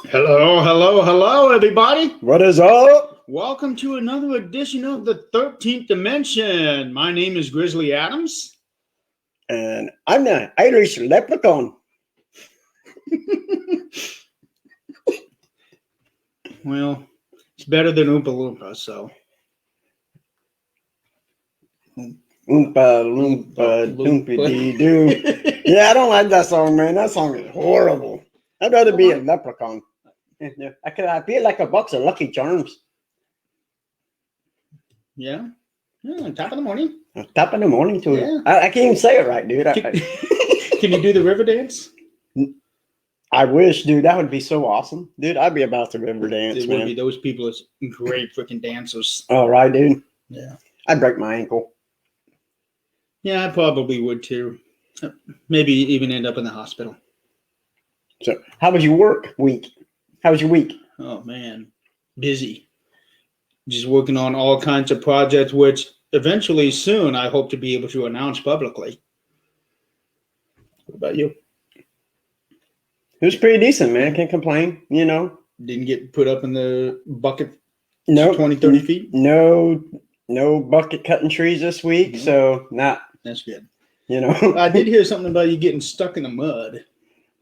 Hello, everybody. What is up? Welcome to another edition of the 13th Dimension. My name is Grizzly Adams. And I'm the Irish leprechaun. Well, it's better than Oompa Loompa, so. Oompa Loompa Doompy Dee Doo. Yeah, I don't like that song, man. That song is horrible. I'd rather be a leprechaun. I feel like a box of Lucky Charms. Yeah, top of the morning. Top of the morning, too. Yeah. I can't even say it right, dude. Can you do the river dance? I wish, dude. That would be so awesome. Dude, I'd be about to river dance, It man. would be. Those people are great freaking dancers. All right, dude. Yeah. I'd break my ankle. Yeah, I probably would too. Maybe even end up in the hospital. So, how was your work week? How was your week? Oh, man. Busy. Just working on all kinds of projects, which eventually soon I hope to be able to announce publicly. What about you? It was pretty decent, man. Can't complain, you know. Didn't get put up in the bucket No, 20, 30 feet? No bucket cutting trees this week, so not. That's good. You know. I did hear something about you getting stuck in the mud.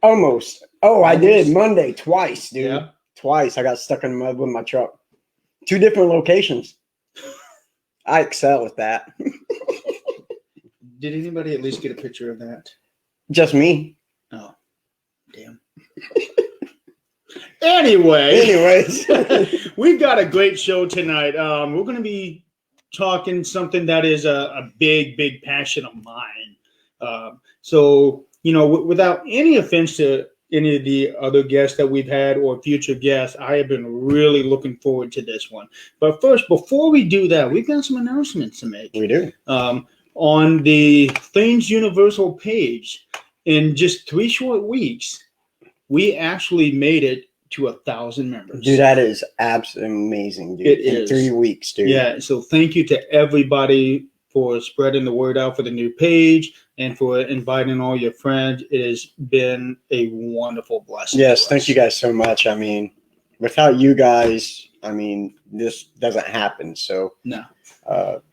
Almost. Oh, I did Monday twice, dude. Yeah. Twice. I got stuck in the mud with my truck. 2 different locations. I excel at that. Did anybody at least get a picture of that? Just me. Oh, damn. Anyways, we've got a great show tonight. We're going to be talking something that is a big passion of mine. So, you know, without any offense to any of the other guests that we've had or future guests, I have been really looking forward to this one. But first, before we do that, we've got some announcements to make. We do. On the Things Universal page, in just 3 short weeks, we actually made it to 1,000 members. Dude, that is absolutely amazing, dude. It in is. 3 weeks, dude. Yeah, so thank you to everybody for spreading the word out for the new page and for inviting all your friends. It has been a wonderful blessing. Yes, thank you guys so much. I mean, without you guys, I mean, this doesn't happen. So no,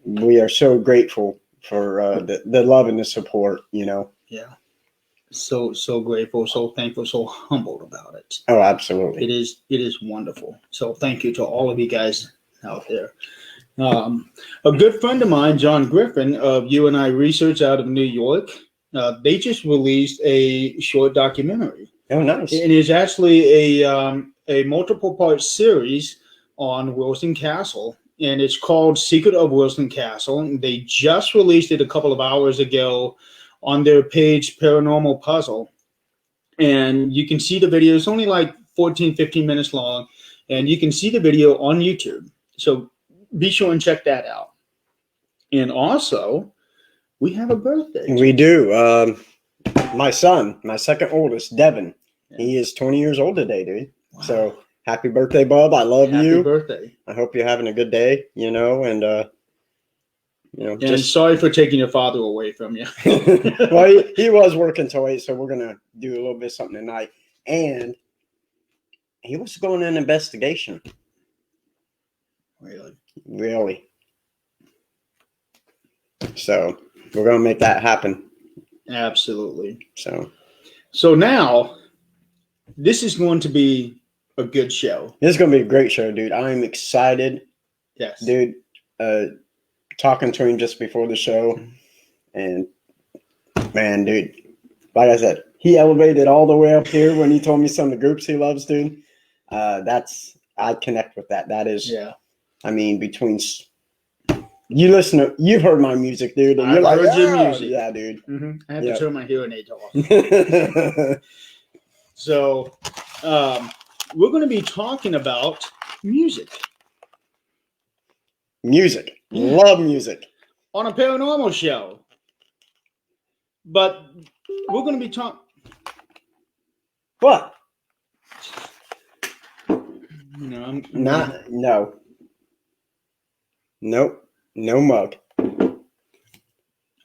we are so grateful for the love and the support, you know. Yeah. So grateful, so thankful, so humbled about it. Oh, absolutely. It is wonderful. So thank you to all of you guys out there. A good friend of mine, John Griffin of UNI Research out of New York, they just released a short documentary. Oh, nice. It is actually a multiple part series on Wilson Castle, and it's called Secret of Wilson Castle. They just released it a couple of hours ago on their page, Paranormal Puzzle. And you can see the video. It's only like 14, 15 minutes long. And you can see the video on YouTube. So be sure and check that out. And also, we have a birthday. We do. My son, my second oldest, Devin, he is 20 years old today, dude. Wow. So happy birthday, Bub. I love you. Happy birthday. I hope you're having a good day, you know, and you know, and sorry for taking your father away from you. Well, he was working till 8, so we're gonna do a little bit of something tonight. And he was going in an investigation. Really. So we're gonna make that happen. Absolutely. So now, this is going to be a good show. This is gonna be a great show, dude. I'm excited. Yes, dude. Talking to him just before the show, and man, dude, like I said, he elevated all the way up here when he told me some of the groups he loves, dude. I connect with that. That is, yeah. I mean, between you've heard my music, dude, and I've heard your music. Yeah, dude. Mm-hmm. I have to turn my hearing aids off. So, we're going to be talking about music. Music. Love music. On a paranormal show. But we're going to be talking. What? No. Nope. No mug.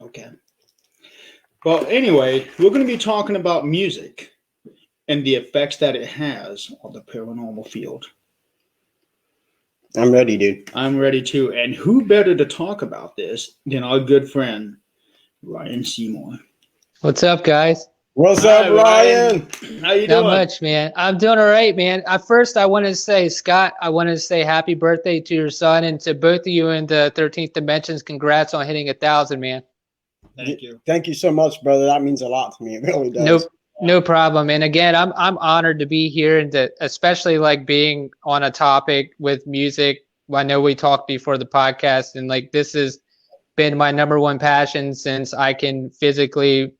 Okay. Well, anyway, we're going to be talking about music. and the effects that it has on the paranormal field. I'm ready, dude. I'm ready too. And who better to talk about this than our good friend, Ryan Seymore? What's up, guys? What's Hi, up, Ryan? How you Not doing? much, man. I'm doing all right, man. First, I want to say, Scott, I want to say happy birthday to your son, and to both of you in the 13th Dimensions. Congrats on hitting 1,000, man. Thank you. Thank you so much, brother. That means a lot to me. It really does. Nope. No problem. And again, I'm honored to be here, and to, especially like being on a topic with music. I know we talked before the podcast, and like this has been my number one passion since I can physically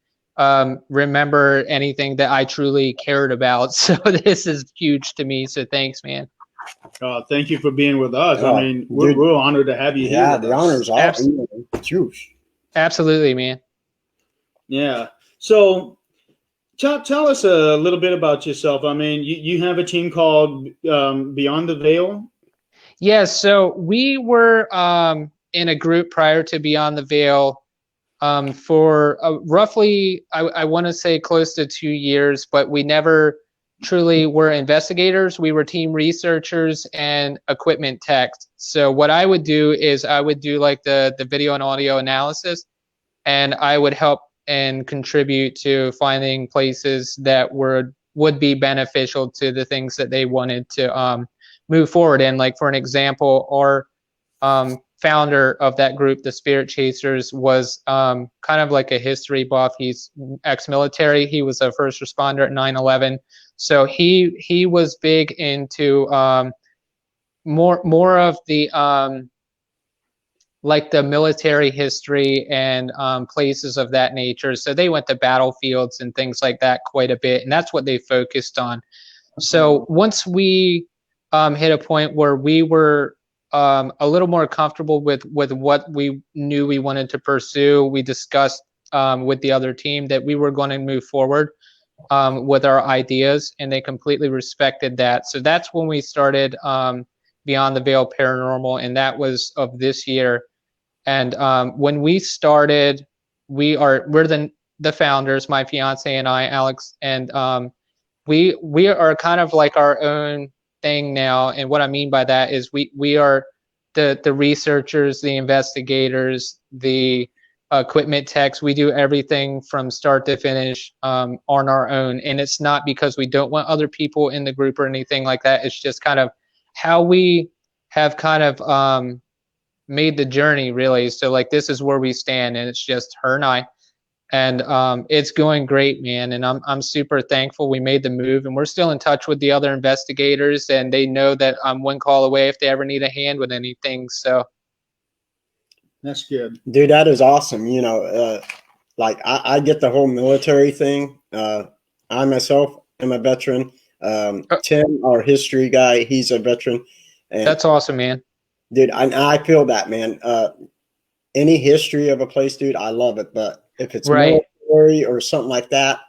remember anything that I truly cared about. So this is huge to me. So thanks, man. Thank you for being with us. Oh, I mean, we're honored to have you here. Yeah, with the us. honors are huge. Absolutely, man. Yeah. So tell us a little bit about yourself. I mean, you have a team called Beyond the Veil. Yeah, so we were in a group prior to Beyond the Veil for roughly, I want to say close to 2 years, but we never truly were investigators. We were team researchers and equipment techs. So what I would do is I would do like the video and audio analysis, and I would help and contribute to finding places that would be beneficial to the things that they wanted to move forward in. Like for an example, our founder of that group, the Spirit Chasers, was kind of like a history buff. He's ex-military. He was a first responder at 9/11. So he was big into more of the like the military history and places of that nature. So they went to battlefields and things like that quite a bit, and that's what they focused on. So once we hit a point where we were a little more comfortable with what we knew we wanted to pursue, we discussed with the other team that we were going to move forward with our ideas, and they completely respected that. So that's when we started Beyond the Veil Paranormal, and that was of this year. And when we started, we're the founders, my fiance and I, Alex, and we are kind of like our own thing now. And what I mean by that is we are the researchers, the investigators, the equipment techs. We do everything from start to finish on our own. And it's not because we don't want other people in the group or anything like that. It's just kind of how we have kind of made the journey, really. So like this is where we stand, and it's just her and I. And it's going great, man. And I'm super thankful we made the move, and we're still in touch with the other investigators, and they know that I'm one call away if they ever need a hand with anything. So that's good, dude. That is awesome. You know, like I get the whole military thing. I myself am a veteran. Tim, our history guy, he's a veteran. And that's awesome, man. Dude, I feel that, man. Any history of a place, dude, I love it. But if it's military or something like that,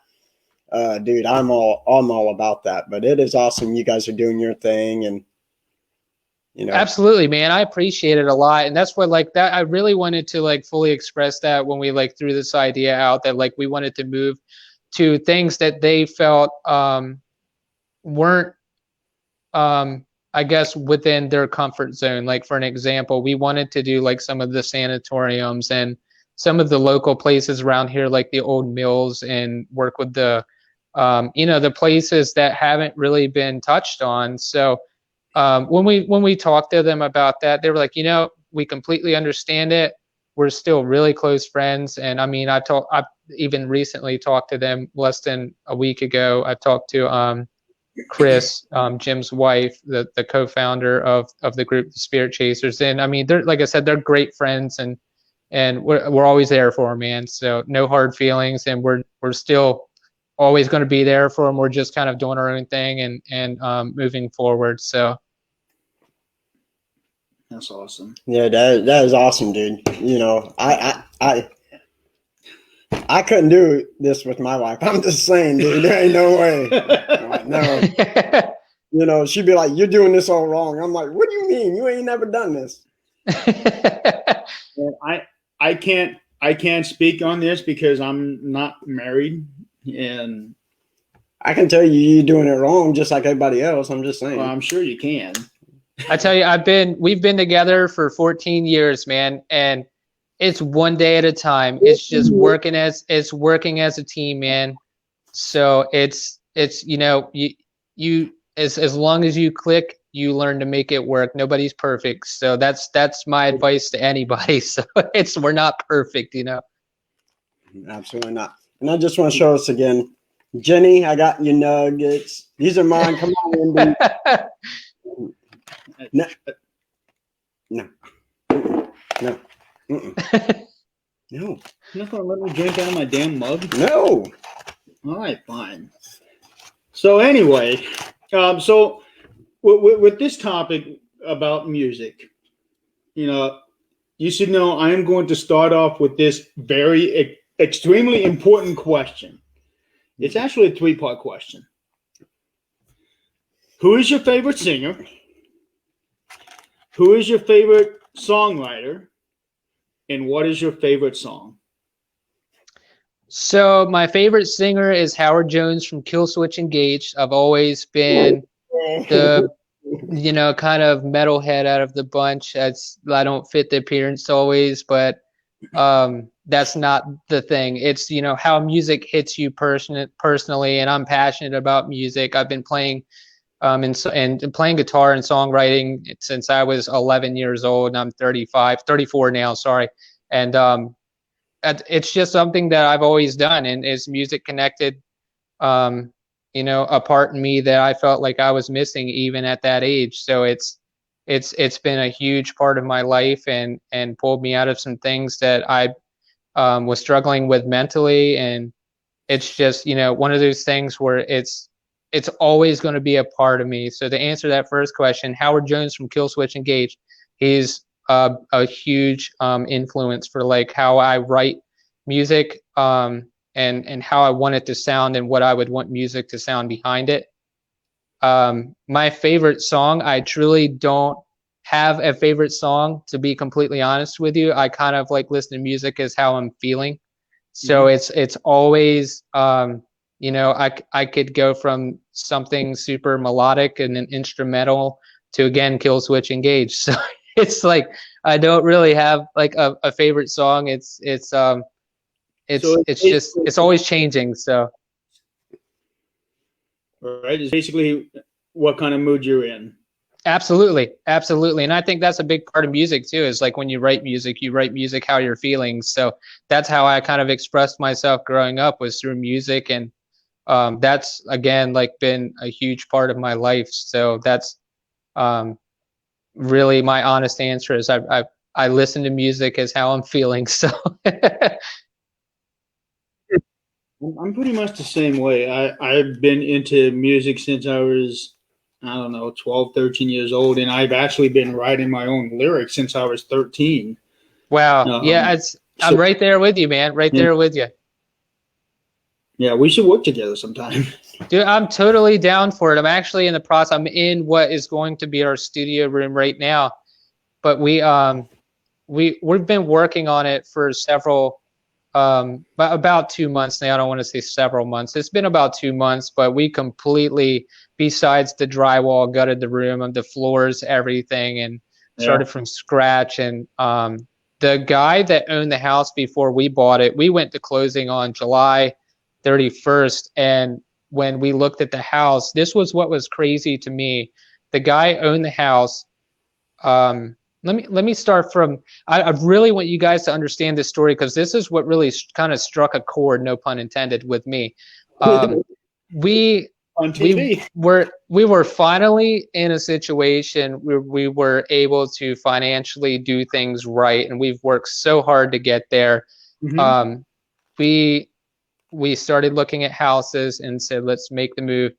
dude, I'm all about that. But it is awesome. You guys are doing your thing, and you know, absolutely, man. I appreciate it a lot, and that's what like that. I really wanted to like fully express that when we like threw this idea out, that like we wanted to move to things that they felt weren't I guess within their comfort zone. Like for an example, we wanted to do like some of the sanatoriums and some of the local places around here, like the old mills, and work with the the places that haven't really been touched on. So when we talked to them about that, they were like, we completely understand it. We're still really close friends. And I mean, I've even recently talked to them less than a week ago. I talked to Chris, Jim's wife, the co-founder of the group, the Spirit Chasers. And I mean, they're, like I said, they're great friends, and we're always there for them, man. So no hard feelings, and we're still always going to be there for them. We're just kind of doing our own thing and moving forward. So that's awesome. Yeah, that is awesome, dude. You know, I couldn't do this with my wife. I'm just saying, dude, there ain't no way. No. She'd be like, "You're doing this all wrong." I'm like, "What do you mean? You ain't never done this." I can't speak on this because I'm not married, and I can tell you you're doing it wrong, just like everybody else. I'm just saying. Well, I'm sure you can. I tell you, we've been together for 14 years, man, and it's one day at a time. It's just working as a team, man. So it's you as long as you click, you learn to make it work. Nobody's perfect. So that's my advice to anybody. So we're not perfect, Absolutely not. And I just want to show us again. Jenny, I got your nuggets. These are mine. Come on, Wendy. No. No. No. No. You're not gonna let me drink out of my damn mug? No. All right, fine. So anyway, so with this topic about music, you should know I am going to start off with this very extremely important question. It's actually a 3-part question. Who is your favorite singer? Who is your favorite songwriter? And what is your favorite song? So my favorite singer is Howard Jones from Killswitch Engage. I've always been the kind of metalhead out of the bunch. I don't fit the appearance always, but that's not the thing. It's how music hits you personally, and I'm passionate about music. I've been playing and playing guitar and songwriting since I was 11 years old, and I'm 34 now, sorry. And it's just something that I've always done, and is music connected, a part in me that I felt like I was missing even at that age. So it's been a huge part of my life, and pulled me out of some things that I was struggling with mentally. And it's just, one of those things where it's always going to be a part of me. So to answer that first question, Howard Jones from Killswitch Engage, he's a huge influence for like how I write music, and how I want it to sound, and what I would want music to sound behind it. My favorite song, I truly don't have a favorite song, to be completely honest with you. I kind of like listen to music as how I'm feeling. So it's always, I could go from something super melodic and an instrumental to, again, Killswitch Engage. So it's like I don't really have like a favorite song. It's always changing. So right, it's basically what kind of mood you're in. Absolutely. And I think that's a big part of music too, is like when you write music how you're feeling. So that's how I kind of expressed myself growing up, was through music. And that's, again, like been a huge part of my life. So that's really my honest answer, is I listen to music as how I'm feeling. So I'm pretty much the same way. I've been into music since I was, 12, 13 years old, and I've actually been writing my own lyrics since I was 13. Wow. Yeah, I'm right there with you, man. Right there with you. Yeah, we should work together sometime. Dude, I'm totally down for it. I'm actually in the process. I'm in what is going to be our studio room right now, but we've been working on it for about 2 months now. I don't want to say several months. It's been about 2 months, but we completely, besides the drywall, gutted the room, and the floors, everything, and started from scratch. And the guy that owned the house before we bought it, we went to closing on July 31st. And when we looked at the house, this was what was crazy to me. The guy owned the house. Let me start from, I really want you guys to understand this story, because this is what really kind of struck a chord, no pun intended, with me. We On TV. we were finally in a situation where we were able to financially do things right, and we've worked so hard to get there. Mm-hmm. We started looking at houses and said, let's make the move.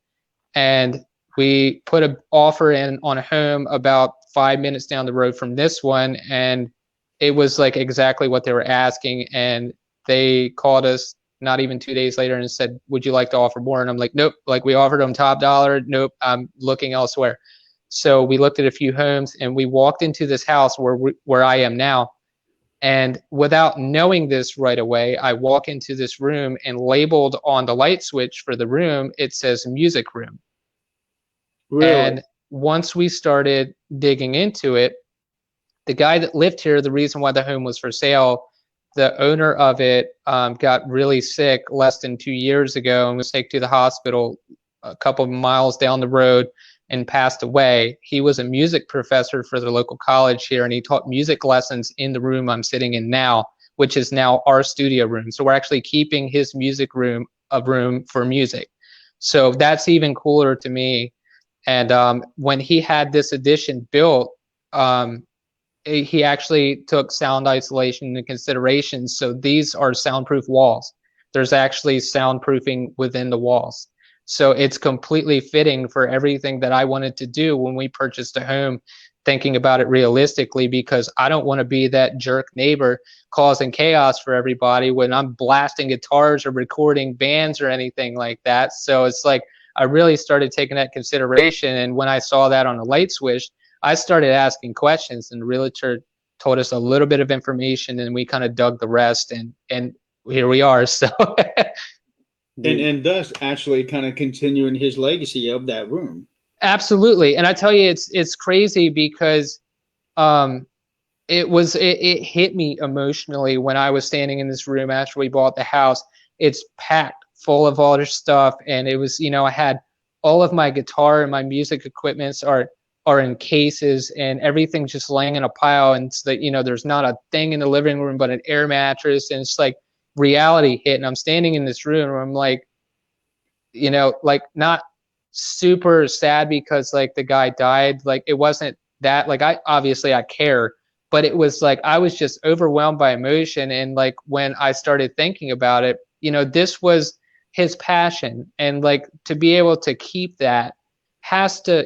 And we put an offer in on a home about 5 minutes down the road from this one, and it was like exactly what they were asking. And they called us not even 2 days later and said, would you like to offer more? And I'm like, nope. Like, we offered them top dollar. Nope, I'm looking elsewhere. So we looked at a few homes, and we walked into this house where I am now. And without knowing this right away, I walk into this room, and labeled on the light switch for the room, it says music room. Really? And once we started digging into it, the guy that lived here, the reason why the home was for sale, the owner of it got really sick less than 2 years ago and was taken to the hospital a couple of miles down the road and passed away. He was a music professor for the local college here, and he taught music lessons in the room I'm sitting in now, which is now our studio room. So we're actually keeping his music room a room for music. So that's even cooler to me. And when he had this addition built, he actually took sound isolation into consideration. So these are soundproof walls. There's actually soundproofing within the walls. So it's completely fitting for everything that I wanted to do when we purchased a home, thinking about it realistically, because I don't want to be that jerk neighbor causing chaos for everybody when I'm blasting guitars or recording bands or anything like that. So it's like I really started taking that consideration. And when I saw that on the light switch, I started asking questions, and the realtor told us a little bit of information, and we kind of dug the rest, and here we are. So and thus actually kind of continuing his legacy of that room. absolutely. And I tell you, it's crazy because it hit me emotionally when I was standing in this room after we bought the house. It's packed full of all their stuff, and it was, I had all of my guitar and my music equipments are in cases, and everything just laying in a pile, and it's that, there's not a thing in the living room but an air mattress, and it's like reality hit. And I'm standing in this room and I'm like, like not super sad because like the guy died, like it wasn't that, like I care, but it was like I was just overwhelmed by emotion. And like when I started thinking about it, this was his passion, and like to be able to keep that has to,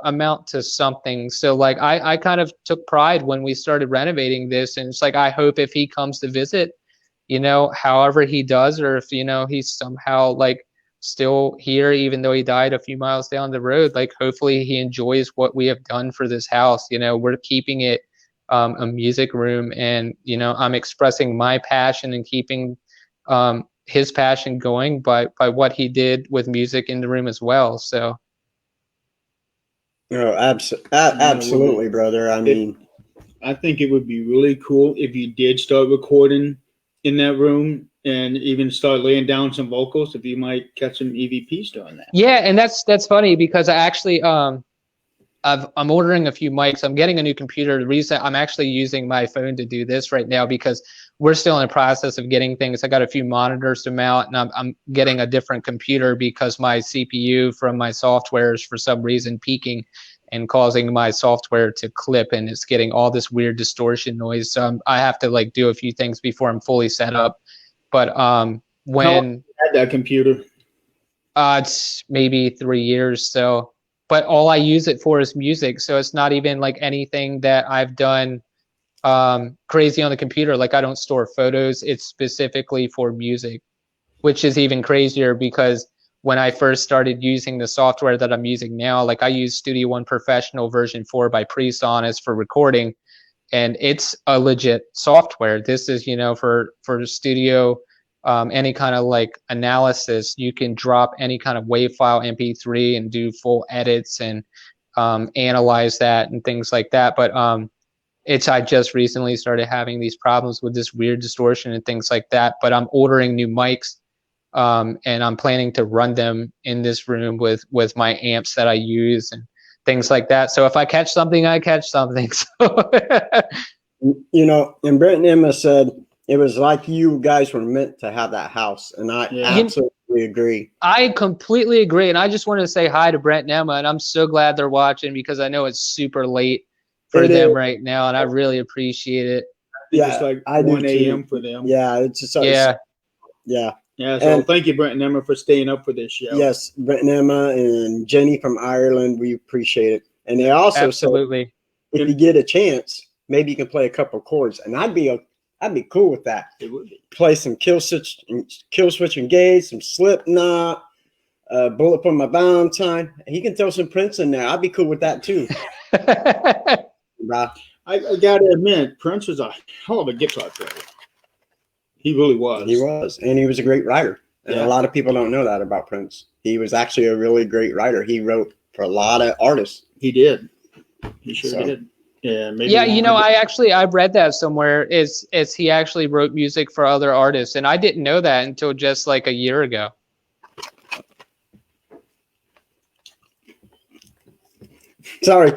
amount to something. So like I kind of took pride when we started renovating this, and it's like I hope if he comes to visit, however he does, or if he's somehow like still here even though he died a few miles down the road, like hopefully he enjoys what we have done for this house. We're keeping it a music room, and I'm expressing my passion and keeping his passion going by what he did with music in the room as well. So No, absolutely, brother. I mean, I think it would be really cool if you did start recording in that room and even start laying down some vocals, if you might catch some EVPs doing that. Yeah, and that's funny because I actually I'm ordering a few mics. I'm getting a new computer. The reason I'm actually using my phone to do this right now because we're still in the process of getting things. I got a few monitors to mount, and I'm getting a different computer because my CPU from my software is for some reason peaking and causing my software to clip, and it's getting all this weird distortion noise. So I have to like do a few things before I'm fully set up. But when I had that computer, it's maybe 3 years. So, but all I use it for is music. So it's not even like anything that I've done crazy on the computer. Like I don't store photos. It's specifically for music, which is even crazier because when I first started using the software that I'm using now, like I use Studio One Professional version 4 by PreSonus for recording, and it's a legit software. This is, for studio, any kind of like analysis, you can drop any kind of WAV file MP3 and do full edits and analyze that and things like that. But I just recently started having these problems with this weird distortion and things like that. But I'm ordering new mics, and I'm planning to run them in this room with my amps that I use and things like that. So if I catch something, I catch something. So and Brett and Emma said it was like you guys were meant to have that house, and I absolutely agree. I completely agree, and I just wanted to say hi to Brett and Emma, and I'm so glad they're watching because I know it's super late for them right now, and I really appreciate it. Yeah, it's like 1 a.m. for them. Yeah, it's just yeah. So thank you, Brent and Emma, for staying up for this show. Yes, Brent and Emma and Jenny from Ireland, we appreciate it. And they also absolutely said, if you get a chance, maybe you can play a couple of chords, and I'd be cool with that. It would be. Play some Kill Switch Engage, some Slipknot, Bullet for My Valentine. He can throw some Prince in there. I'd be cool with that too. I gotta admit, Prince was a hell of a guitar player. He really was. He was, and he was a great writer. And Yeah. a lot of people don't know that about Prince. He was actually a really great writer. He wrote for a lot of artists. He did. He sure So- did. Yeah, maybe. Yeah, you know, I read that somewhere. Is he actually wrote music for other artists, and I didn't know that until just like a year ago. Sorry.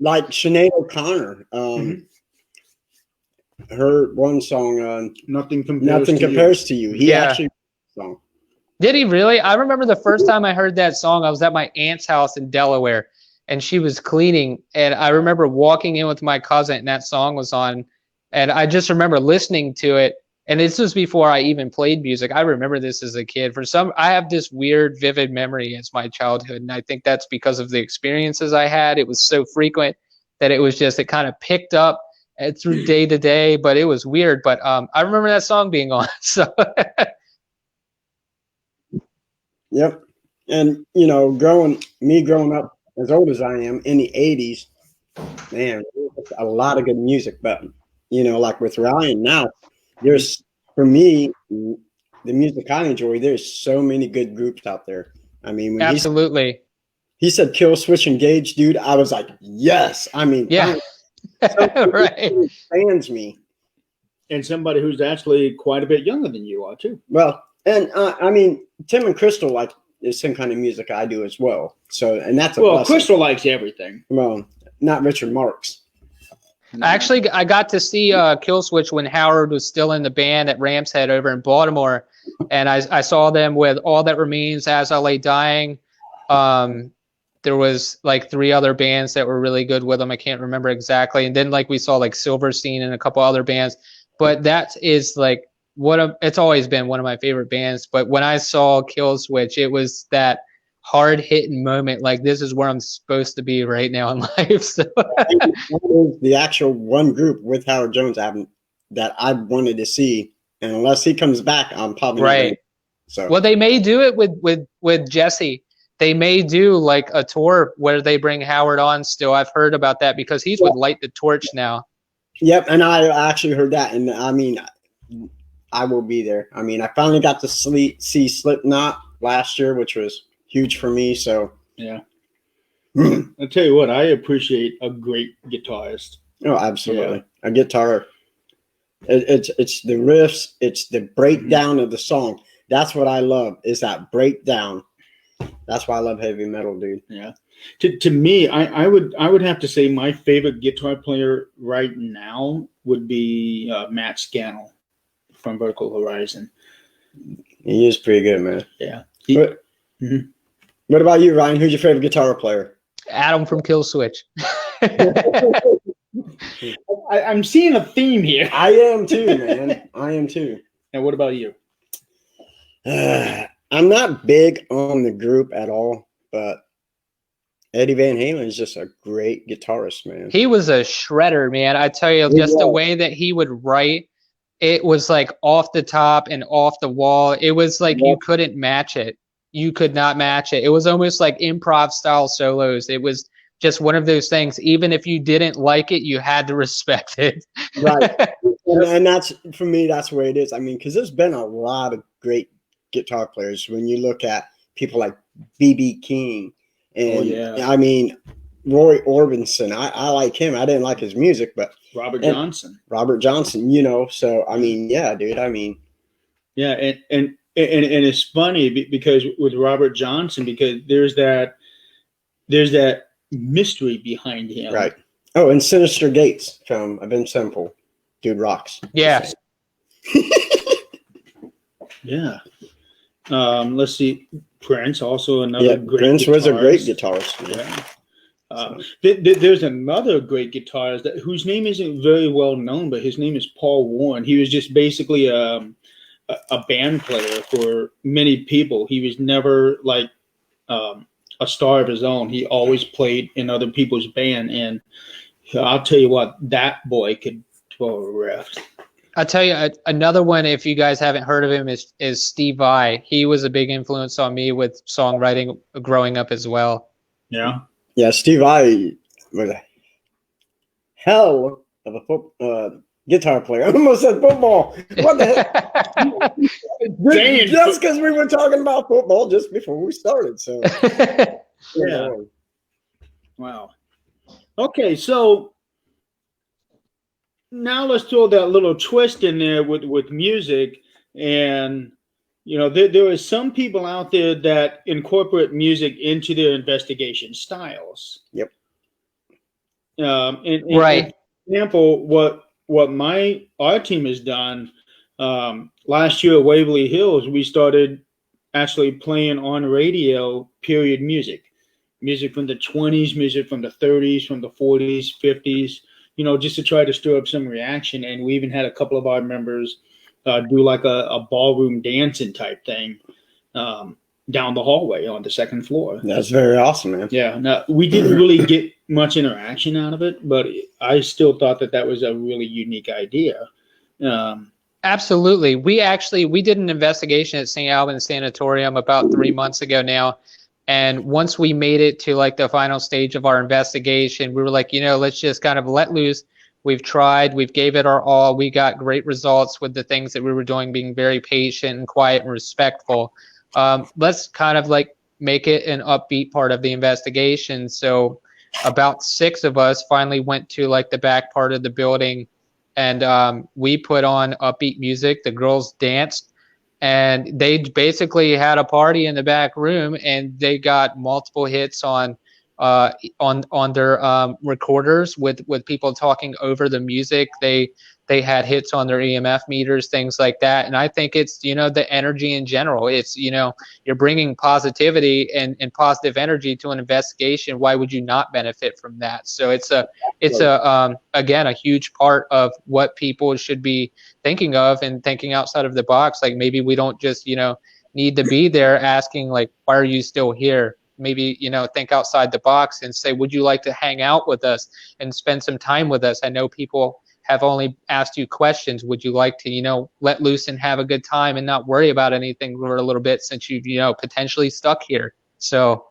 Like Sinead O'Connor. Her one song, Nothing compares. Nothing to Compares to You. He Yeah. actually wrote the song. Did he really? I remember the first time I heard that song, I was at my aunt's house in Delaware, and she was cleaning, and I remember walking in with my cousin, and that song was on, and I just remember listening to it. And this was before I even played music. I remember this as a kid. I have this weird, vivid memory as my childhood, and I think that's because of the experiences I had. It was so frequent that it kind of picked up through day to day, but it was weird. But I remember that song being on. So Yep. And, you know, growing up as old as I am in the 80s, man, a lot of good music. But, you know, like with Ryan now, there's, for me, the music I enjoy, there's so many good groups out there. I mean, when absolutely. he said Kill Switch Engage, dude, I was like, yes. I mean, Yeah. Right. Fans me. And somebody who's actually quite a bit younger than you are too. Well, and I mean, Tim and Crystal like the same kind of music I do as well. So, and that's a blessing. Crystal likes everything. Well, not Richard Marx. Actually, I got to see Killswitch when Howard was still in the band at Ram's Head over in Baltimore, and I saw them with All That Remains, As I Lay Dying. There was like 3 other bands that were really good with them. I can't remember exactly. And then like we saw like Silverstein and a couple other bands. But that is like it's always been one of my favorite bands. But when I saw Killswitch, it was that hard hitting moment. Like, this is where I'm supposed to be right now in life. So the actual one group with Howard Jones album that I wanted to see, and unless he comes back, I'm probably not gonna. So well, they may do it with Jesse. They may do like a tour where they bring Howard on still. I've heard about that because he's with Light the Torch now. Yep, and I actually heard that, and I mean, I will be there. I mean, I finally got to see Slipknot last year, which was huge for me. So yeah, I'll tell you what, I appreciate a great guitarist. Oh, absolutely, a guitar. It's the riffs, it's the breakdown of the song. That's what I love, is that breakdown. That's why I love heavy metal, dude. Yeah. To me, I would have to say my favorite guitar player right now would be Matt Scannell from Vertical Horizon. He is pretty good, man. Yeah. What about you, Ryan? Who's your favorite guitar player? Adam from Killswitch. I'm seeing a theme here. I am too, man. I am too. And what about you? I'm not big on the group at all, but Eddie Van Halen is just a great guitarist, man. He was a shredder, man. I tell you, just the way that he would write, it was like off the top and off the wall. It was like you couldn't match it. You could not match it. It was almost like improv style solos. It was just one of those things. Even if you didn't like it, you had to respect it. Right. And that's, for me, that's the way it is. I mean, because there's been a lot of great guitar players. When you look at people like B.B. King and I mean Roy Orbison, I like him. I didn't like his music, but Robert Johnson, you know. So I mean, yeah, dude. I mean, yeah, and it's funny because with Robert Johnson, because there's that mystery behind him, right? Oh, and Sinister Gates from Avenged Sevenfold, dude rocks. Yeah. Yeah. Let's see. Prince, also another great Prince guitarist. was a great guitarist. Yeah. There's another great guitarist whose name isn't very well known, but his name is Paul Warren. He was just basically a band player for many people. He was never like a star of his own. He always played in other people's band, and I'll tell you what, that boy could throw a riff. I'll tell you another one, if you guys haven't heard of him, is Steve Vai. He was a big influence on me with songwriting growing up as well. Yeah. Yeah, Steve Vai, was a hell of a guitar player. I almost said football. What the heck? Just because we were talking about football just before we started. So, yeah. Wow. Okay, so now let's throw that little twist in there with music. And, there are some people out there that incorporate music into their investigation styles. Yep. Right. For example, what our team has done, last year at Waverly Hills, we started actually playing on radio period music from the 20s, music from the 30s, from the 40s, 50s, just to try to stir up some reaction. And we even had a couple of our members do like a ballroom dancing type thing down the hallway on the second floor. That's very awesome, man. Yeah. Now, we didn't really get much interaction out of it, but I still thought that was a really unique idea. Absolutely. We did an investigation at St. Albans Sanatorium about 3 months ago now. And once we made it to like the final stage of our investigation, we were like, let's just kind of let loose. We've tried, we've gave it our all. We got great results with the things that we were doing, being very patient and quiet and respectful. Let's kind of like make it an upbeat part of the investigation. So about 6 of us finally went to like the back part of the building, and we put on upbeat music. The girls danced. And they basically had a party in the back room, and they got multiple hits on their recorders with people talking over the music. They had hits on their EMF meters, things like that. And I think it's, the energy in general. It's, you're bringing positivity and positive energy to an investigation. Why would you not benefit from that? So it's again, a huge part of what people should be thinking of and thinking outside of the box. Like maybe we don't just, need to be there asking like, why are you still here? Maybe, think outside the box and say, would you like to hang out with us and spend some time with us? I know people have only asked you questions. Would you like to, let loose and have a good time and not worry about anything for a little bit, since you've, potentially stuck here? So.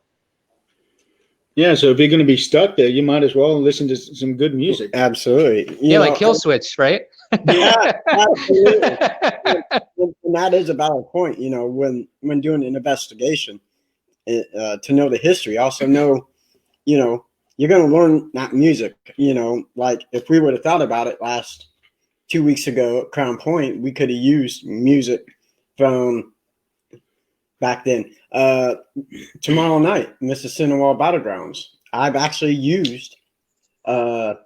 Yeah, so if you're going to be stuck there, you might as well listen to some good music. Absolutely. Like Kill Switch, right? Yeah, absolutely. And that is a valid point, when doing an investigation, to know the history. Also know, you're going to learn that music, like if we would have thought about it last 2 weeks ago at Crown Point, we could have used music from back then. Tomorrow night, Mrs. Seymore Battlegrounds, I've actually used the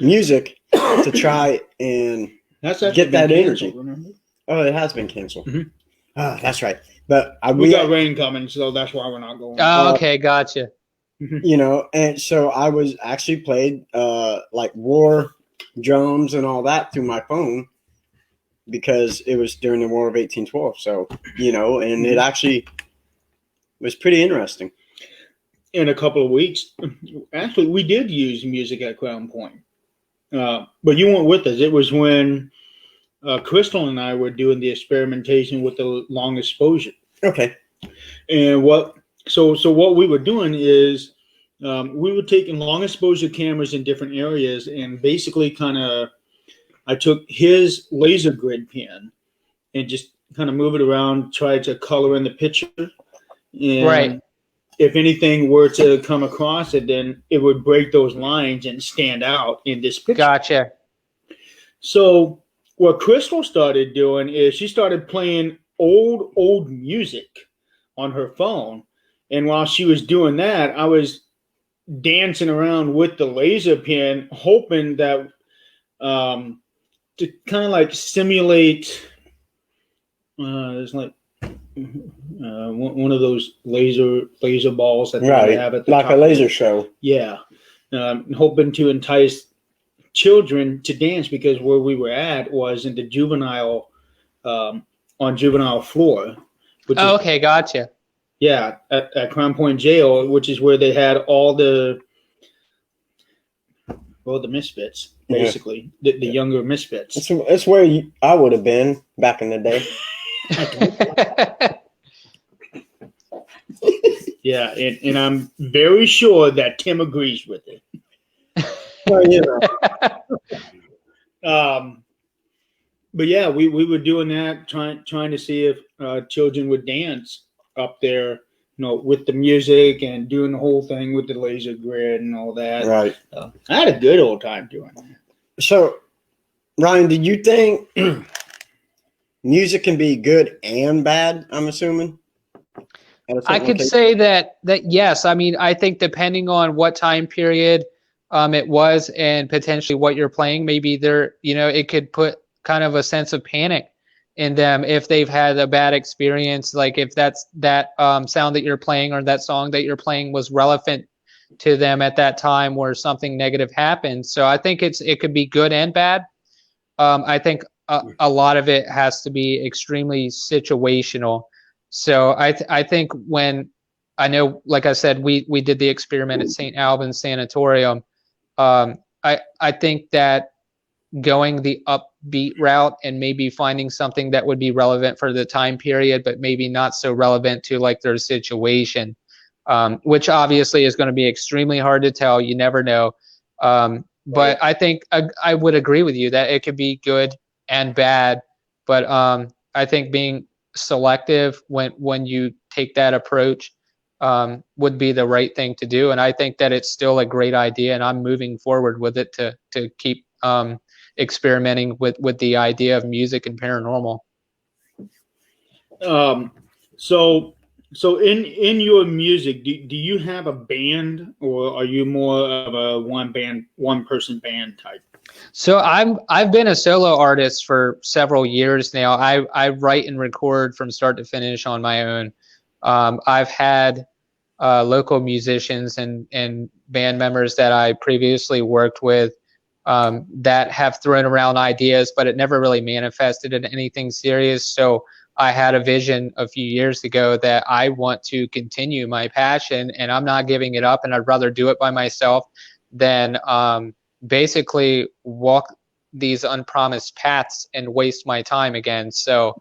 music to try and get that energy. Remember? Oh, it has been canceled. Mm-hmm. Oh, that's right. But we got rain coming, so that's why we're not going. Oh, okay, gotcha. And so I was actually played like war drums and all that through my phone, because it was during the War of 1812. So, and it actually was pretty interesting. In a couple of weeks, actually, we did use music at Crown Point. But you weren't with us. It was when Crystal and I were doing the experimentation with the long exposure. Okay. And what we were doing is we were taking long exposure cameras in different areas, and basically I took his laser grid pen and just kind of move it around, try to color in the picture. And right. If anything were to come across it, then it would break those lines and stand out in this picture. Gotcha. So what Crystal started doing is she started playing old music on her phone. And while she was doing that, I was dancing around with the laser pen, hoping that to kind of like simulate there's like one of those laser balls that they have at the like top. A laser show. Yeah. Hoping to entice children to dance, because where we were at was in the juvenile on juvenile floor. Okay, gotcha. Yeah, at Crown Point Jail, which is where they had all the misfits, basically, the younger misfits. It's where I would have been back in the day. Yeah, and I'm very sure that Tim agrees with it. Well, you know. But yeah, we were doing that, trying to see if children would dance up there, with the music and doing the whole thing with the laser grid and all that. Right. I had a good old time doing that. So, Ryan, did you think music can be good and bad? I'm assuming. I could say that yes. I mean, I think depending on what time period it was and potentially what you're playing, maybe it could put kind of a sense of panic in them if they've had a bad experience. Like if that sound that you're playing or that song that you're playing was relevant to them at that time where something negative happened. So I think it could be good and bad. I think a lot of it has to be extremely situational. So I think when I know, like I said, we did the experiment at St. Albans Sanatorium. I think that going the upbeat route and maybe finding something that would be relevant for the time period, but maybe not so relevant to like their situation, which obviously is going to be extremely hard to tell. You never know. But I think I would agree with you that it could be good and bad. But I think being selective when you take that approach would be the right thing to do. And I think that it's still a great idea, and I'm moving forward with it to keep experimenting with the idea of music and paranormal. So in your music, do you have a band, or are you more of a one person band type? So I've been a solo artist for several years now. I write and record from start to finish on my own. I've had local musicians and band members that I previously worked with that have thrown around ideas, but it never really manifested in anything serious. So I had a vision a few years ago that I want to continue my passion, and I'm not giving it up, and I'd rather do it by myself than basically walk these unpromised paths and waste my time again. So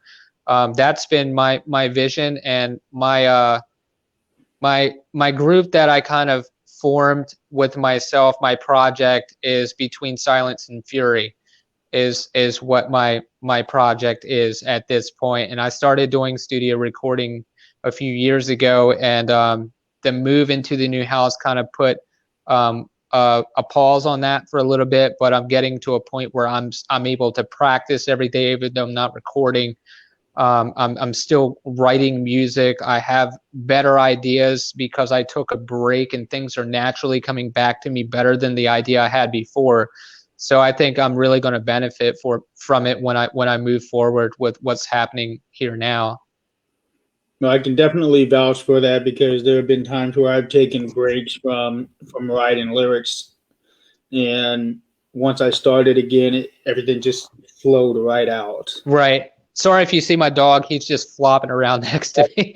that's been my vision, and my group that I kind of formed with myself. My project is Between Silence and Fury is what my project is at this point. And I started doing studio recording a few years ago, and the move into the new house kind of put a pause on that for a little bit, but I'm getting to a point where I'm able to practice every day, even though I'm not recording. I'm still writing music. I have better ideas because I took a break, and things are naturally coming back to me better than the idea I had before. So I think I'm really going to benefit from it when I move forward with what's happening here now. No, I can definitely vouch for that, because there have been times where I've taken breaks from writing lyrics, and once I started again, everything just flowed right out. Right. Sorry if you see my dog; he's just flopping around next to me.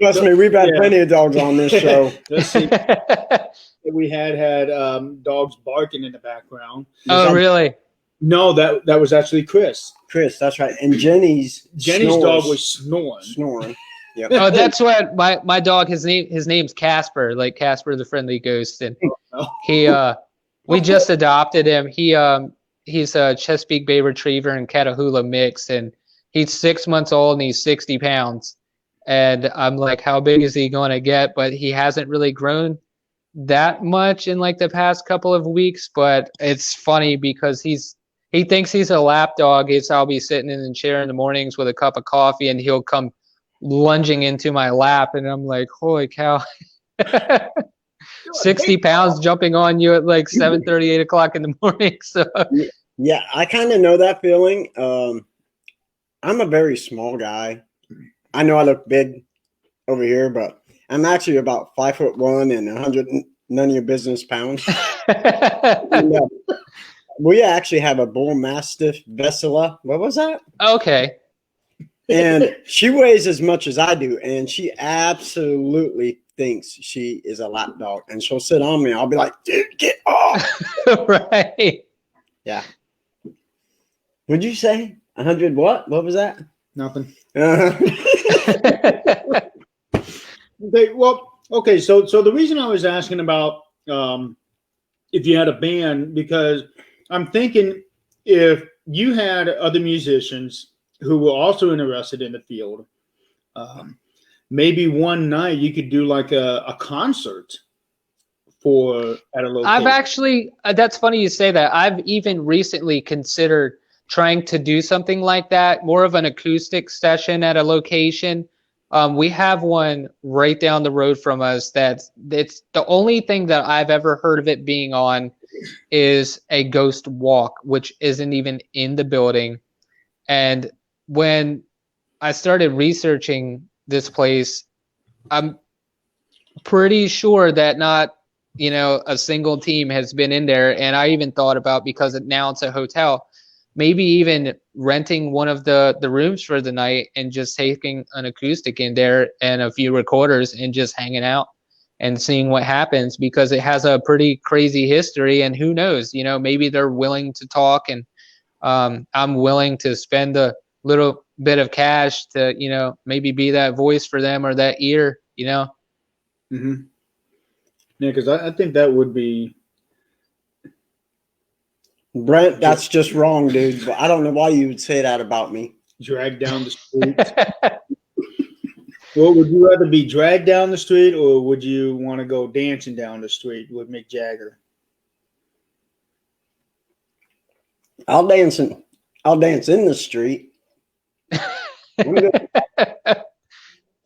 Trust me, we've had plenty of dogs on this show. We had dogs barking in the background. Oh, really? No, that was actually Chris. Chris, that's right. And Jenny's dog was snoring. Yep. Oh, that's what my dog. His name's Casper, like Casper the Friendly Ghost, and we just adopted him. He's a Chesapeake Bay Retriever and Catahoula mix, and he's 6 months old and he's 60 pounds. And I'm like, how big is he going to get? But he hasn't really grown that much in like the past couple of weeks. But it's funny because he thinks he's a lap dog. I'll be sitting in the chair in the mornings with a cup of coffee, and he'll come lunging into my lap, and I'm like, holy cow. 60 pounds jumping on you at like 7:30, 8 o'clock in the morning. So yeah, I kind of know that feeling. I'm a very small guy. I know I look big over here, but I'm actually about 5'1" and 100 none of your business pounds. We actually have a bull mastiff Vesela. What was that? Okay. And she weighs as much as I do, and she absolutely thinks she is a lap dog, and she'll sit on me. I'll be like, dude, get off. Right. Yeah. What'd you say? 100 what? What was that? Nothing. Okay. So the reason I was asking about if you had a band, because I'm thinking if you had other musicians who were also interested in the field, um, maybe one night you could do like a concert for at a I've location. actually, that's funny you say that. I've even recently considered trying to do something like that, more of an acoustic session at a location. We have one right down the road from us that's it's the only thing that I've ever heard of it being on is a ghost walk, which isn't even in the building. And when I started researching this place, I'm pretty sure that not a single team has been in there. And I even thought about, because now it's a hotel, maybe even renting one of the rooms for the night and just taking an acoustic in there and a few recorders and just hanging out and seeing what happens, because it has a pretty crazy history. And who knows, maybe they're willing to talk, and I'm willing to spend a little bit of cash to maybe be that voice for them or that ear. Mm-hmm. Yeah, because I think that would be Brent, that's just wrong, dude. But I don't know why you would say that about me. dragged down the street. Well, would you rather be dragged down the street, or would you want to go dancing down the street with Mick Jagger? I'll dance in the street.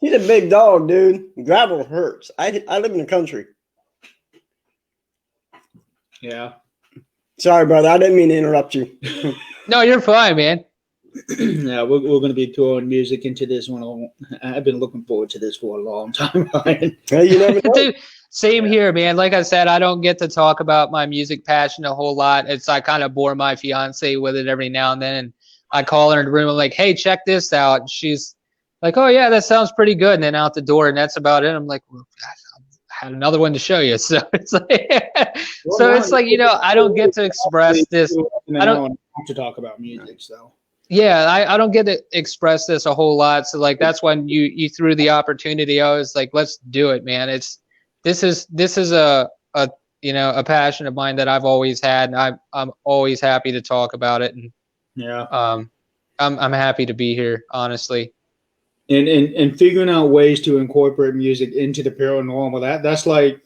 He's a big dog, dude. Gravel hurts. I live in the country. Yeah. Sorry, brother. I didn't mean to interrupt you. No, you're fine, man. Yeah, we're going to be throwing music into this one. I've been looking forward to this for a long time, Ryan. Hey, you never know. Dude, same here, man. Like I said, I don't get to talk about my music passion a whole lot. I kind of bore my fiance with it every now and then. And I call her in the room. I'm like, hey, check this out. And she's like, oh, yeah, that sounds pretty good. And then out the door, and that's about it. I'm like, well, I had another one to show you. So it's like, I don't get to express this. I don't have to talk about music, so. Yeah, I don't get to express this a whole lot. So like that's when you threw the opportunity. I was like, let's do it, man. This is a passion of mine that I've always had, and I'm always happy to talk about it. And yeah, I'm happy to be here, honestly. And figuring out ways to incorporate music into the paranormal, that's like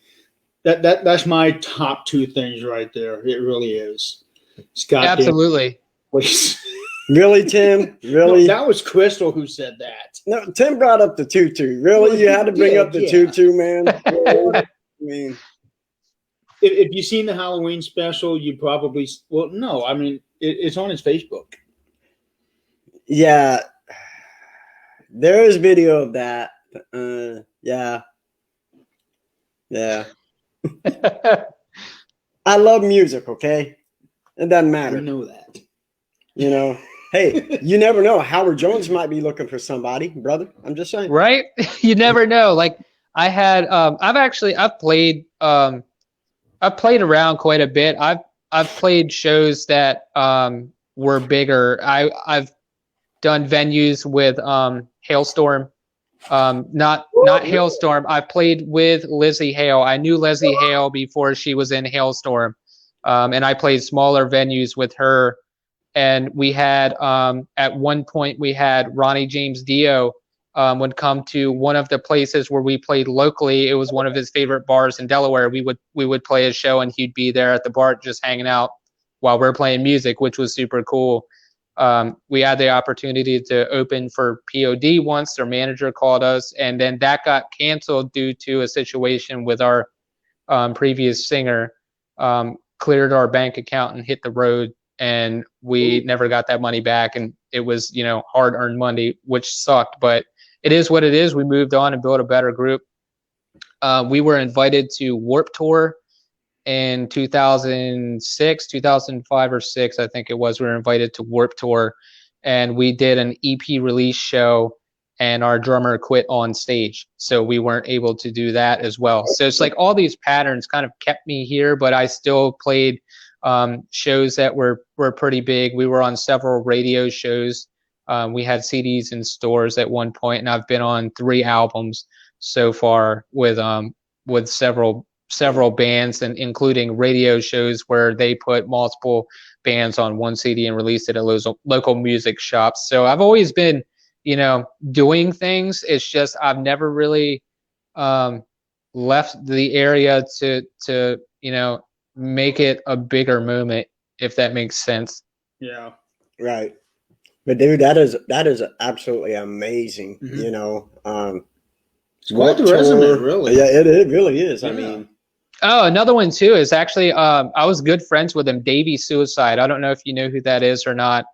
that's my top two things right there. It really is. Absolutely. Please. Really, Tim? Really? No, that was Crystal who said that. No, Tim brought up the tutu. Really? You had to bring up the tutu, man? Really? I mean, if you've seen the Halloween special, you probably – well, no. I mean, it's on his Facebook. Yeah. There is video of that. Yeah. Yeah. I love music, okay? It doesn't matter. I know that. Hey, you never know. Howard Jones might be looking for somebody, brother. I'm just saying. Right? You never know. Like I had, I've played around quite a bit. I've played shows that were bigger. I've done venues with Hailstorm. Not Hailstorm. I played with Lizzie Hale. I knew Lizzie Hale before she was in Hailstorm, and I played smaller venues with her. And we had at one point we had Ronnie James Dio would come to one of the places where we played locally. It was one of his favorite bars in Delaware. We would play a show, and he'd be there at the bar just hanging out while we're playing music, which was super cool. We had the opportunity to open for POD once. Their manager called us, and then that got canceled due to a situation with our previous singer. Cleared our bank account and hit the road, and we never got that money back. And it was, hard-earned money, which sucked, but it is what it is. We moved on and built a better group. We were invited to Warped Tour in 2006, 2005 or 6, I think it was. We were invited to Warped Tour, and we did an EP release show, and our drummer quit on stage, so we weren't able to do that as well. So it's like all these patterns kind of kept me here, but I still played shows that were pretty big. We were on several radio shows. We had CDs in stores at one point, and I've been on 3 albums. so far with several bands, and including radio shows where they put multiple bands on one CD and released it at local music shops. So I've always been, doing things. It's just I've never really left the area to make it a bigger movement, if that makes sense. Yeah. Right. But dude, that is absolutely amazing. Mm-hmm. It's quite the resume, really. Yeah, it really is. Yeah. I mean, another one too is actually I was good friends with him, Davey Suicide. I don't know if you know who that is or not.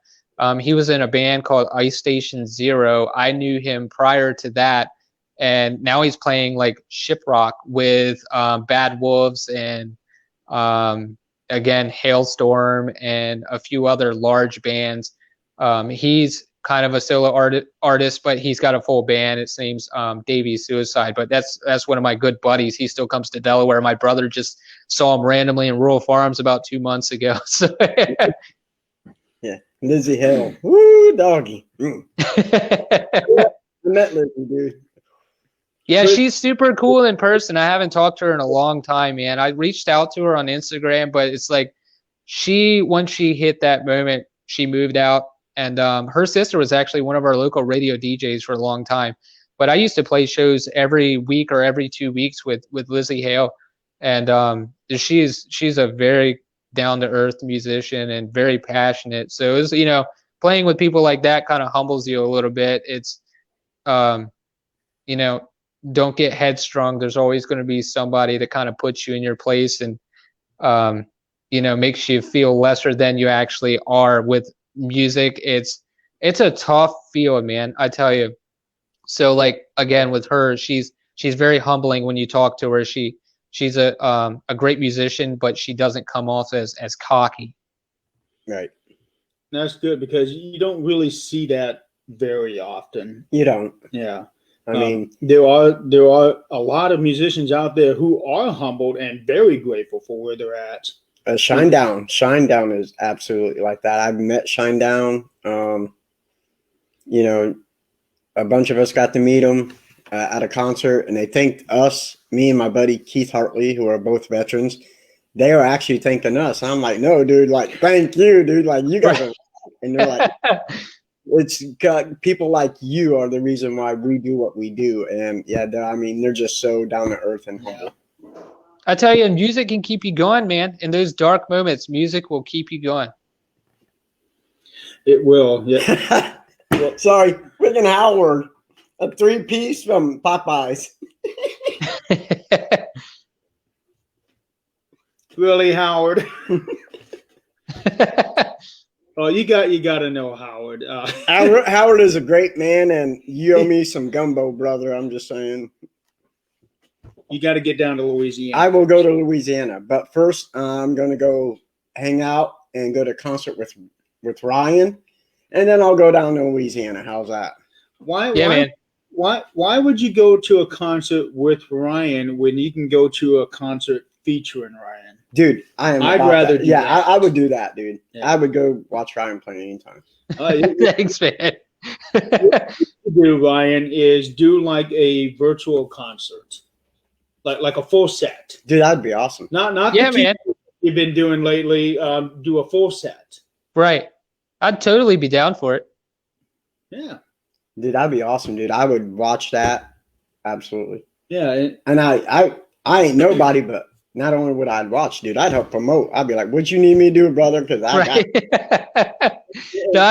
He was in a band called Ice Station Zero. I knew him prior to that, and now he's playing like Shiprock with Bad Wolves and again Hailstorm and a few other large bands. He's kind of a solo artist, but he's got a full band. It seems Davey Suicide, but that's one of my good buddies. He still comes to Delaware. My brother just saw him randomly in Rural Farms about 2 months ago. So yeah, Lizzie Hale, woo, doggy. I met Lizzie, dude. Yeah, she's super cool in person. I haven't talked to her in a long time, man. I reached out to her on Instagram, but it's like once she hit that moment, she moved out. And her sister was actually one of our local radio DJs for a long time. But I used to play shows every week or every 2 weeks with Lizzie Hale. And she's a very down-to-earth musician and very passionate. So it's, playing with people like that kind of humbles you a little bit. It's, don't get headstrong. There's always going to be somebody that kind of puts you in your place and, makes you feel lesser than you actually are with music. It's a tough field, man, I tell you. So like, again, with her, she's very humbling when you talk to her. She's a great musician, but she doesn't come off as cocky. Right. That's good, because you don't really see that very often. You don't. Yeah. I mean, there are a lot of musicians out there who are humbled and very grateful for where they're at. Shinedown is absolutely like that. I've met Shinedown. A bunch of us got to meet them at a concert, and they thanked us, me and my buddy Keith Hartley, who are both veterans. They are actually thanking us. I'm like, no, dude, like, thank you, dude. Like, you guys are, and they're like, it's got people like you are the reason why we do what we do. And yeah, they're just so down to earth and humble. I tell you, music can keep you going, man. In those dark moments, music will keep you going. It will, yeah. Sorry, freaking Howard, a 3-piece from Popeyes. Really, Howard? Oh, you got to know Howard. Howard is a great man, and you owe me some gumbo, brother. I'm just saying. You got to get down to Louisiana. I will go to Louisiana, but first I'm going to go hang out and go to a concert with Ryan, and then I'll go down to Louisiana. How's that? Man. Why would you go to a concert with Ryan when you can go to a concert featuring Ryan? Dude, I'd rather do that. I would do that, dude. Yeah. I would go watch Ryan play anytime. Thanks, man. What you do, Ryan, is do like a virtual concert. Like a full set. Dude, that'd be awesome. Not man. You've been doing lately. Do a full set. Right. I'd totally be down for it. Yeah. Dude, that'd be awesome, dude. I would watch that. Absolutely. Yeah. And I ain't nobody, but not only would I watch, dude, I'd help promote. I'd be like, what you need me to do, brother? Because I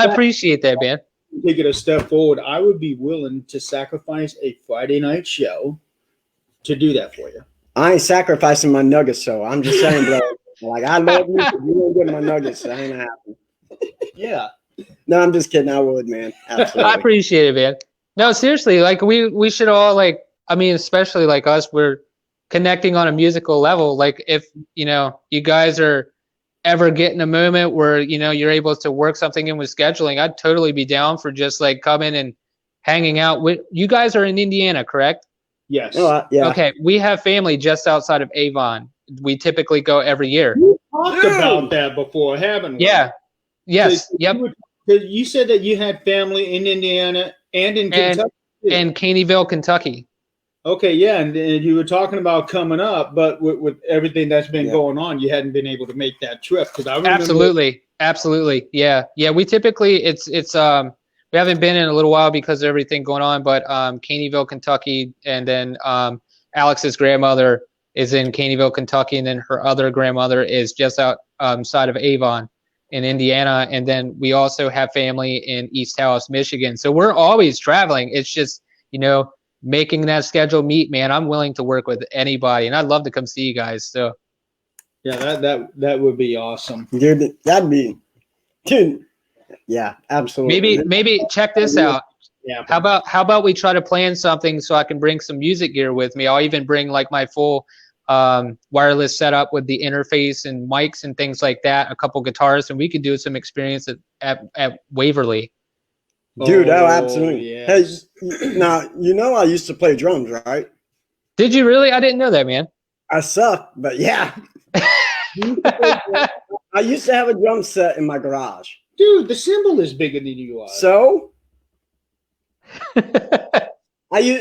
appreciate that, man. Take it a step forward. I would be willing to sacrifice a Friday night show to do that for you. I ain't sacrificing my nuggets, so I'm just saying, bro. Like, I love you, but you don't get my nuggets. That ain't happening. Yeah. No, I'm just kidding. I would, man. Absolutely. I appreciate it, man. No, seriously, like we should all especially like us, we're connecting on a musical level. Like if, you guys are ever getting a moment where, you're able to work something in with scheduling, I'd totally be down for just like coming and hanging out with you guys. Are in Indiana, correct? Yes. Yeah. Okay. We have family just outside of Avon. We typically go every year. We talked about that before, haven't we? Yeah. Yes. Yep. You said that you had family in Indiana and in Kentucky. And Caneyville, Kentucky. Okay, yeah, and you were talking about coming up, but with everything that's been going on, you hadn't been able to make that trip because I remember. Absolutely, yeah. We typically it's we haven't been in a little while because of everything going on, but Caneyville, Kentucky, and then Alex's grandmother is in Caneyville, Kentucky, and then her other grandmother is just outside of Avon in Indiana, and then we also have family in East Taos, Michigan. So we're always traveling. It's just making that schedule meet, man. I'm willing to work with anybody, and I'd love to come see you guys. So, yeah, that would be awesome, dude. That'd be, dude. Yeah, absolutely. Maybe check this out. Yeah. How about we try to plan something so I can bring some music gear with me? I'll even bring like my full wireless setup with the interface and mics and things like that. A couple guitars, and we could do some experience at Waverly. Dude, absolutely. Yes. Hey, now, I used to play drums, right? Did you really? I didn't know that, man. I suck, but yeah. I used to have a drum set in my garage. Dude, the cymbal is bigger than you are. So?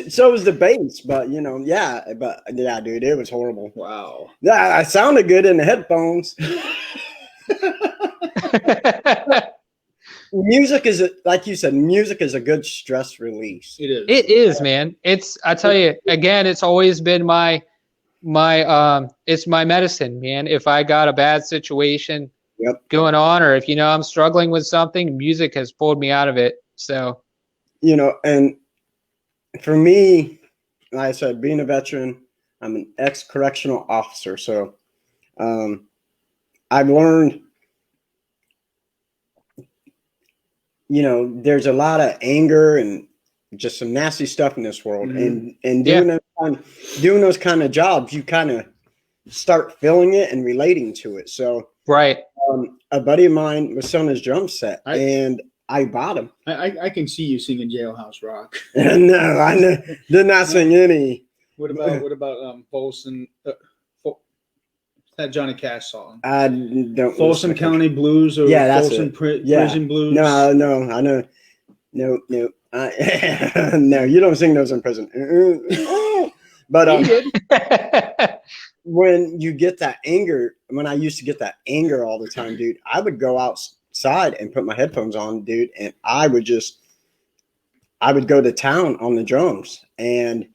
So was the bass, but, dude, it was horrible. Wow. Yeah, I sounded good in the headphones. Music is, like you said, music is a good stress release. It is. It is, man. I tell you, again, it's always been my it's my medicine, man. If I got a bad situation going on, or if I'm struggling with something, music has pulled me out of it. So, and for me, like I said, being a veteran, I'm an ex-correctional officer. So, I've learned, there's a lot of anger and just some nasty stuff in this world. Mm-hmm. And doing those kind of jobs, you kind of start feeling it and relating to it. So, right. A buddy of mine was selling his drum set, and I bought him. I can see you singing Jailhouse Rock. No, I did not sing any. What about Folsom? That Johnny Cash song. I don't. Folsom County Blues or Folsom Prison Blues. No, I know. No, no, you don't sing those in prison. But when you get that anger, when I used to get that anger all the time, dude, I would go outside and put my headphones on, dude, and I would go to town on the drums, and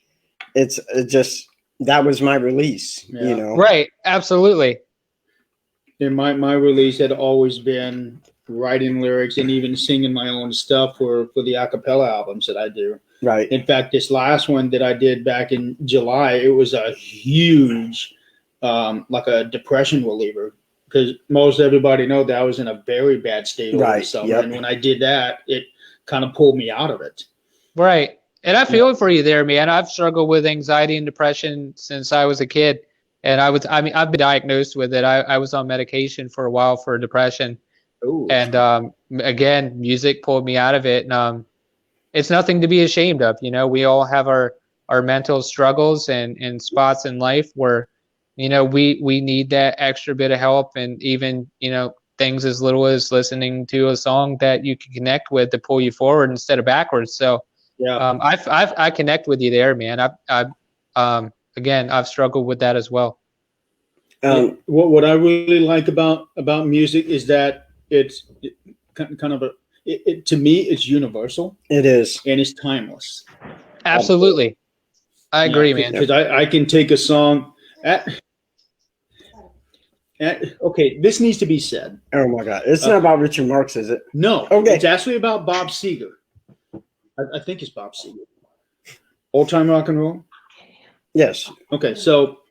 it's just. That was my release, Right, absolutely. And my release had always been writing lyrics and even singing my own stuff for the a cappella albums that I do. Right. In fact, this last one that I did back in July, it was a huge, like a depression reliever, because most everybody know that I was in a very bad state over the summer. Yep. And when I did that, it kind of pulled me out of it. Right. And I feel for you there, man. I've struggled with anxiety and depression since I was a kid. And I've been diagnosed with it. I was on medication for a while for depression. Ooh. And again, music pulled me out of it. And it's nothing to be ashamed of. We all have our mental struggles and spots in life where, we need that extra bit of help. And even, things as little as listening to a song that you can connect with to pull you forward instead of backwards. So, yeah, I connect with you there, man. I've struggled with that as well. What I really like about music is that it's kind of to me it's universal. It is, and it's timeless. Absolutely, I agree, man. Because I can take a song okay, this needs to be said. Oh my God, it's not about Richard Marx, is it? No. Okay, it's actually about Bob Seger. I think it's Bob Seger. Old Time Rock and Roll? Yes. Okay, so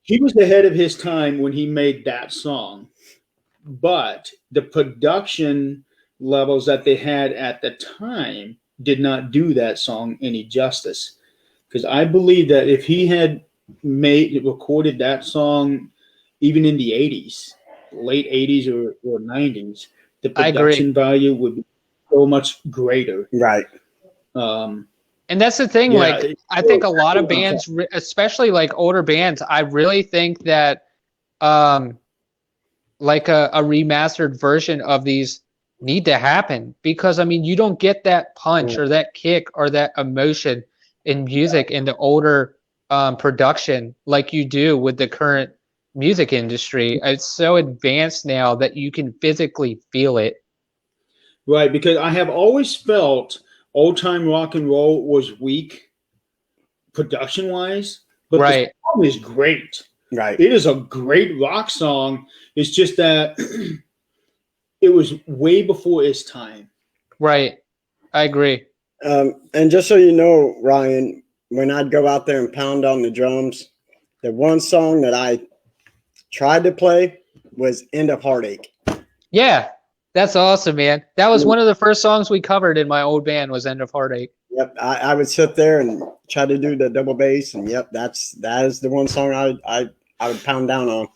he was ahead of his time when he made that song, but the production levels that they had at the time did not do that song any justice. Because I believe that if he had recorded that song even in the 80s, late 80s or 90s, the production value would be so much greater. Right. And that's the thing. I think a lot of bands, especially like older bands, I really think that like a remastered version of these need to happen, because you don't get that punch or that kick or that emotion in music and the older production like you do with the current music industry. It's so advanced now that you can physically feel it. Right, because I have always felt old time rock and roll was weak production wise, but the Right, song is great. Right. It is a great rock song. It's just that it was way before its time. right. I agree. And just so you know, Ryan, when I'd go out there and pound on the drums, the one song that I tried to play was End of Heartache. Yeah, that's awesome, man. That was one of the first songs we covered in my old band was End of Heartache. Yep, I would sit there and try to do the double bass, and yep, that is the one song I would pound down on.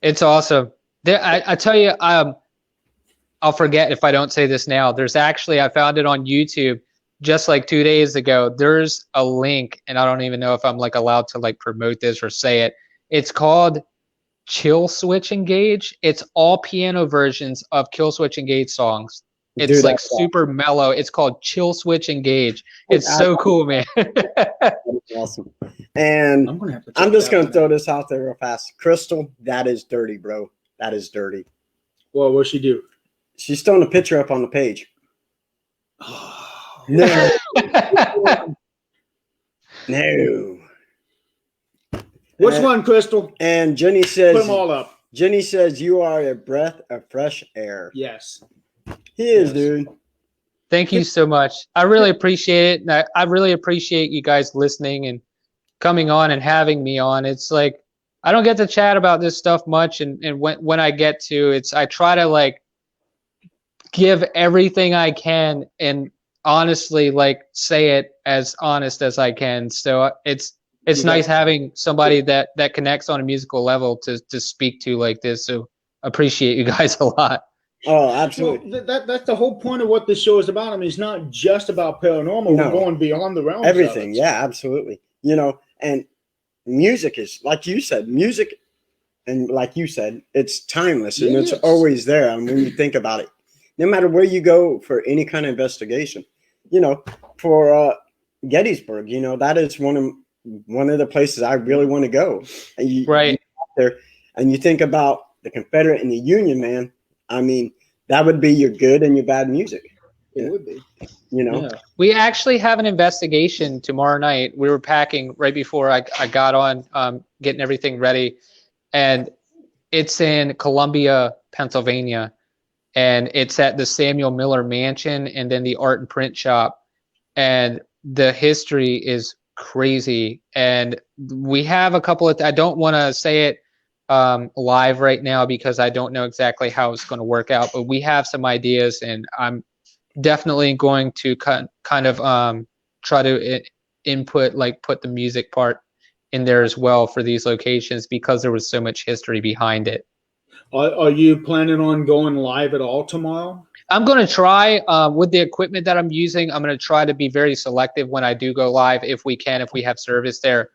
It's awesome. I tell you, I'll forget if I don't say this now. There's actually, I found it on YouTube just like 2 days ago. There's a link, and I don't even know if I'm like allowed to like promote this or say it. It's called Kill Switch Engage. It's all piano versions of Kill Switch Engage songs. It's Dude, like super mellow. It's called Chill Switch Engage. It's so cool, man. Awesome. And I'm just going to throw this out there real fast. Crystal, that is dirty, bro. That is dirty. Well, what'd she do? She's throwing a picture up on the page. No. No. Which one, Crystal? And Jenny says, put them all up. Jenny says, you are a breath of fresh air. Yes. He is, dude. Thank you so much. I really appreciate it. And I really appreciate you guys listening and coming on and having me on. It's like, I don't get to chat about this stuff much. And when I get to, I try to like give everything I can and honestly, like say it as honest as I can. So it's nice having somebody that connects on a musical level to speak to like this. So appreciate you guys a lot. Oh, absolutely. Well, that's the whole point of what this show is about. I mean, it's not just about paranormal. No. We're going beyond the realms. Everything. Yeah, absolutely. You know, and music is, like you said, music, and like you said, it's timeless and it's always there. I mean, when you think about it, no matter where you go for any kind of investigation, you know, for Gettysburg, you know, that is one of the places I really want to go. And you go there and you think about the Confederate and the Union, man. I mean, that would be your good and your bad music. It would be. You know, we actually have an investigation tomorrow night. We were packing right before I got on, getting everything ready, and it's in Columbia, Pennsylvania, and it's at the Samuel Miller Mansion and then the Art and Print Shop, and the history is crazy. And we have a couple of, I don't want to say it live right now because I don't know exactly how it's going to work out, but we have some ideas, and I'm definitely going to kind of try to input, like put the music part in there as well for these locations because there was so much history behind it. Are you planning on going live at all tomorrow? I'm going to try with the equipment that I'm using. I'm going to try to be very selective when I do go live if we have service there.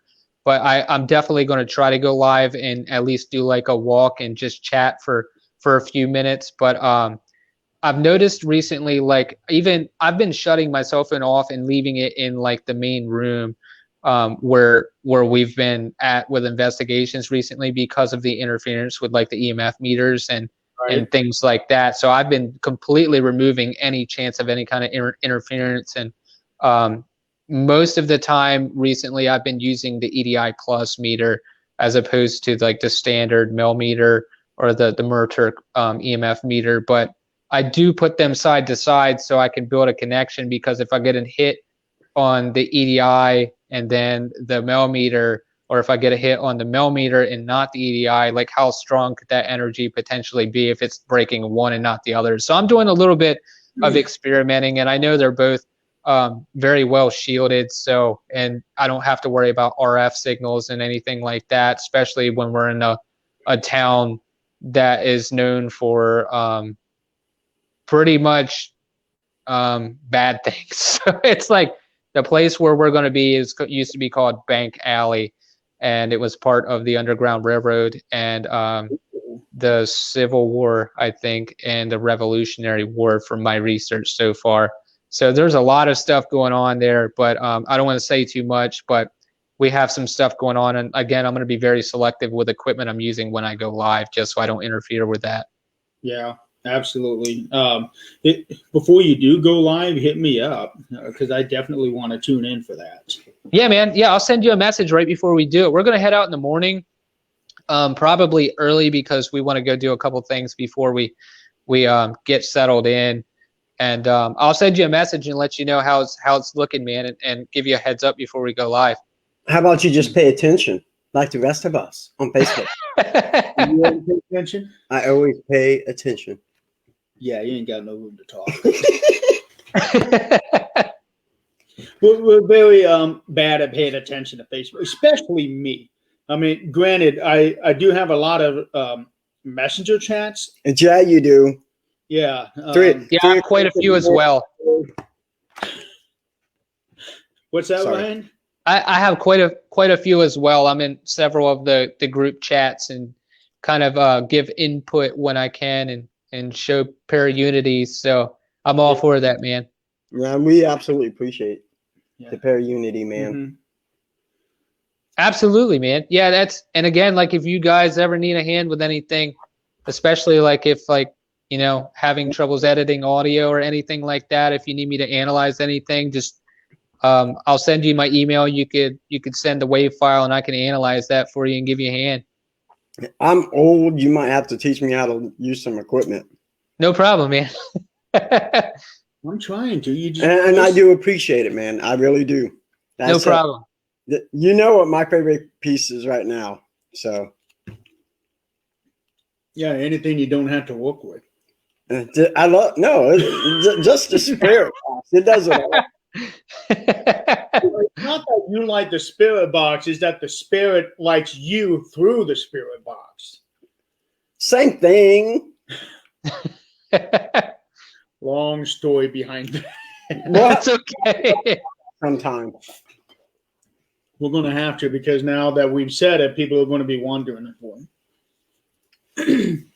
But I'm definitely going to try to go live and at least do like a walk and just chat for a few minutes. But I've noticed recently, like even I've been shutting my cell phone off and leaving it in like the main room where we've been at with investigations recently because of the interference with like the EMF meters and things like that. So I've been completely removing any chance of any kind of interference. And most of the time recently, I've been using the EDI plus meter as opposed to like the standard mil meter or the Merter EMF meter. But I do put them side to side so I can build a connection, because if I get a hit on the EDI and then the mil meter, or if I get a hit on the mil meter and not the EDI, like how strong could that energy potentially be if it's breaking one and not the other? So I'm doing a little bit of experimenting, and I know they're both very well shielded. So, and I don't have to worry about RF signals and anything like that, especially when we're in a town that is known for pretty much bad things. So it's like the place where we're going to be used to be called Bank Alley, and it was part of the Underground Railroad and the Civil War, I think, and the Revolutionary War from my research so far. So there's a lot of stuff going on there, but I don't want to say too much, but we have some stuff going on. And again, I'm going to be very selective with equipment I'm using when I go live, just so I don't interfere with that. Yeah, absolutely. Before you do go live, hit me up because I definitely want to tune in for that. Yeah, man. Yeah, I'll send you a message right before we do it. We're going to head out in the morning, probably early because we want to go do a couple things before we get settled in. And I'll send you a message and let you know how it's looking, man, and give you a heads up before we go live. How about you just pay attention like the rest of us on Facebook? You always pay attention? I always pay attention. Yeah, you ain't got no room to talk. We're very bad at paying attention to Facebook, especially me. I mean, granted, I do have a lot of messenger chats. Yeah, you do. Yeah. Yeah, quite a few as well. What's that, Sorry. Ryan? I have quite a few as well. I'm in several of the group chats and kind of give input when I can and show para-unity. So I'm all for that, man. Yeah, we absolutely appreciate the para-unity, man. Mm-hmm. Absolutely, man. Yeah, and again, like if you guys ever need a hand with anything, especially like if having troubles editing audio or anything like that, if you need me to analyze anything, just I'll send you my email. You could send a WAV file and I can analyze that for you and give you a hand. I'm old. You might have to teach me how to use some equipment. No problem, man. I'm trying to. And I do appreciate it, man. I really do. No problem. You know what my favorite piece is right now. So. Yeah, anything you don't have to work with. I love just the spirit box. It does it all. It's not that you like the spirit box, it's that the spirit likes you through the spirit box. Same thing. Long story behind that. That's okay. Sometimes. We're going to have to, because now that we've said it, people are going to be wondering it for them.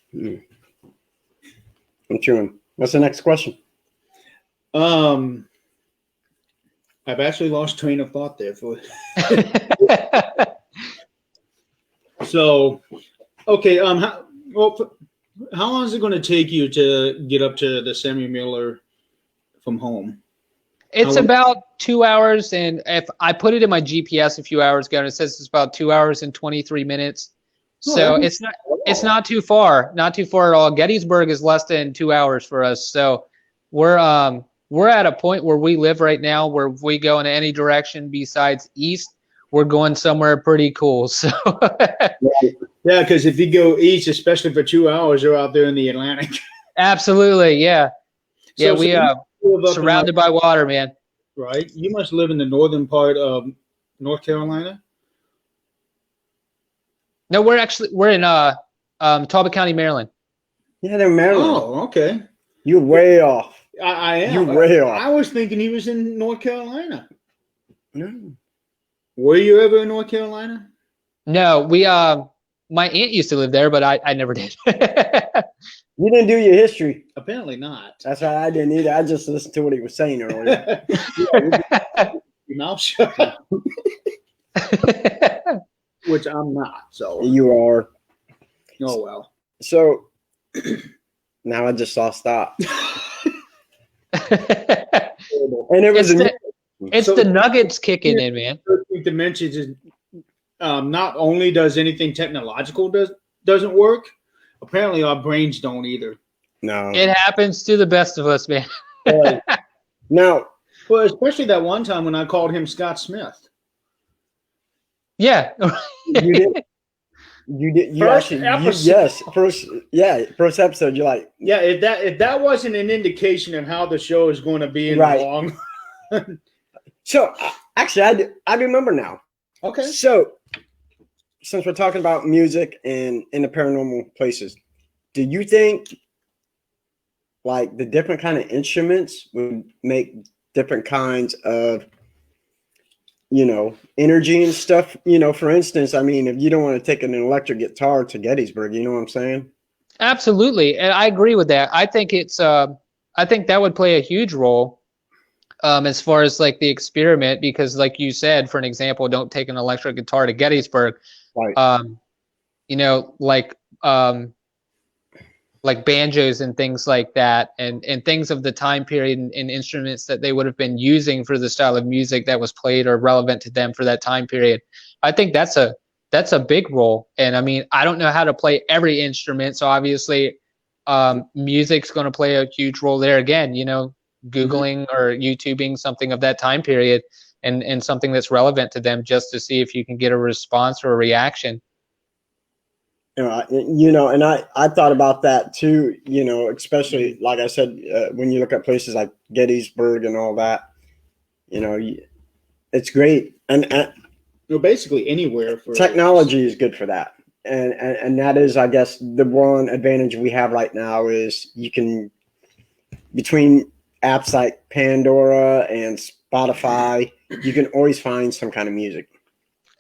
I'm chewing. What's the next question? I've actually lost train of thought there. So, okay. How long is it going to take you to get up to the Seymore from home? It's about 2 hours, and if I put it in my GPS a few hours ago, and it says it's about 2 hours and 23 minutes. So it's not too far, not too far at all. Gettysburg is less than 2 hours for us. So we're at a point where we live right now where if we go in any direction besides east, we're going somewhere pretty cool. So yeah, because if you go east, especially for 2 hours, you're out there in the Atlantic. Absolutely, yeah. Yeah, we surrounded by water, man. Right. You must live in the northern part of North Carolina. No, we're in Talbot County, Maryland. Yeah, they're Maryland. Oh, okay. You're way off. I am. You're way off. I was thinking he was in North Carolina. No. Were you ever in North Carolina? No, my aunt used to live there, but I never did. You didn't do your history. Apparently not. That's right. I didn't either. I just listened to what he was saying earlier. Your mouth shut. Which I'm not. So You are. oh well. So now I just saw stop. And it was it's the nuggets kicking in, man. Dimensions is not only does anything technological doesn't work, apparently our brains don't either. No. It happens to the best of us, man. No. Well, especially that one time when I called him Scott Smith. Yeah. You did. You did. You First actually. episode. First episode. You're like. Yeah. If that wasn't an indication of how the show is going to be in the long. So actually, I remember now. Okay. So since we're talking about music and in the paranormal places, do you think like the different kind of instruments would make different kinds of, energy and stuff? For instance, I mean, if you don't want to take an electric guitar to Gettysburg, you know what I'm saying? Absolutely. And I agree with that. I think I think that would play a huge role. as far as like the experiment, because like you said, for an example, don't take an electric guitar to Gettysburg. Right. You know, like banjos and things like that, and things of the time period, and instruments that they would have been using for the style of music that was played or relevant to them for that time period. I think that's a big role. And I mean, I don't know how to play every instrument, so obviously music's going to play a huge role there again, you know, Googling or YouTubing something of that time period, and something that's relevant to them, just to see if you can get a response or a reaction. You know, and I thought about that too, you know, especially like I said, when you look at places like Gettysburg and all that, you know, it's great. And basically anywhere for technology is good for that. And that is, I guess, the one advantage we have right now is you can, between apps like Pandora and Spotify, you can always find some kind of music.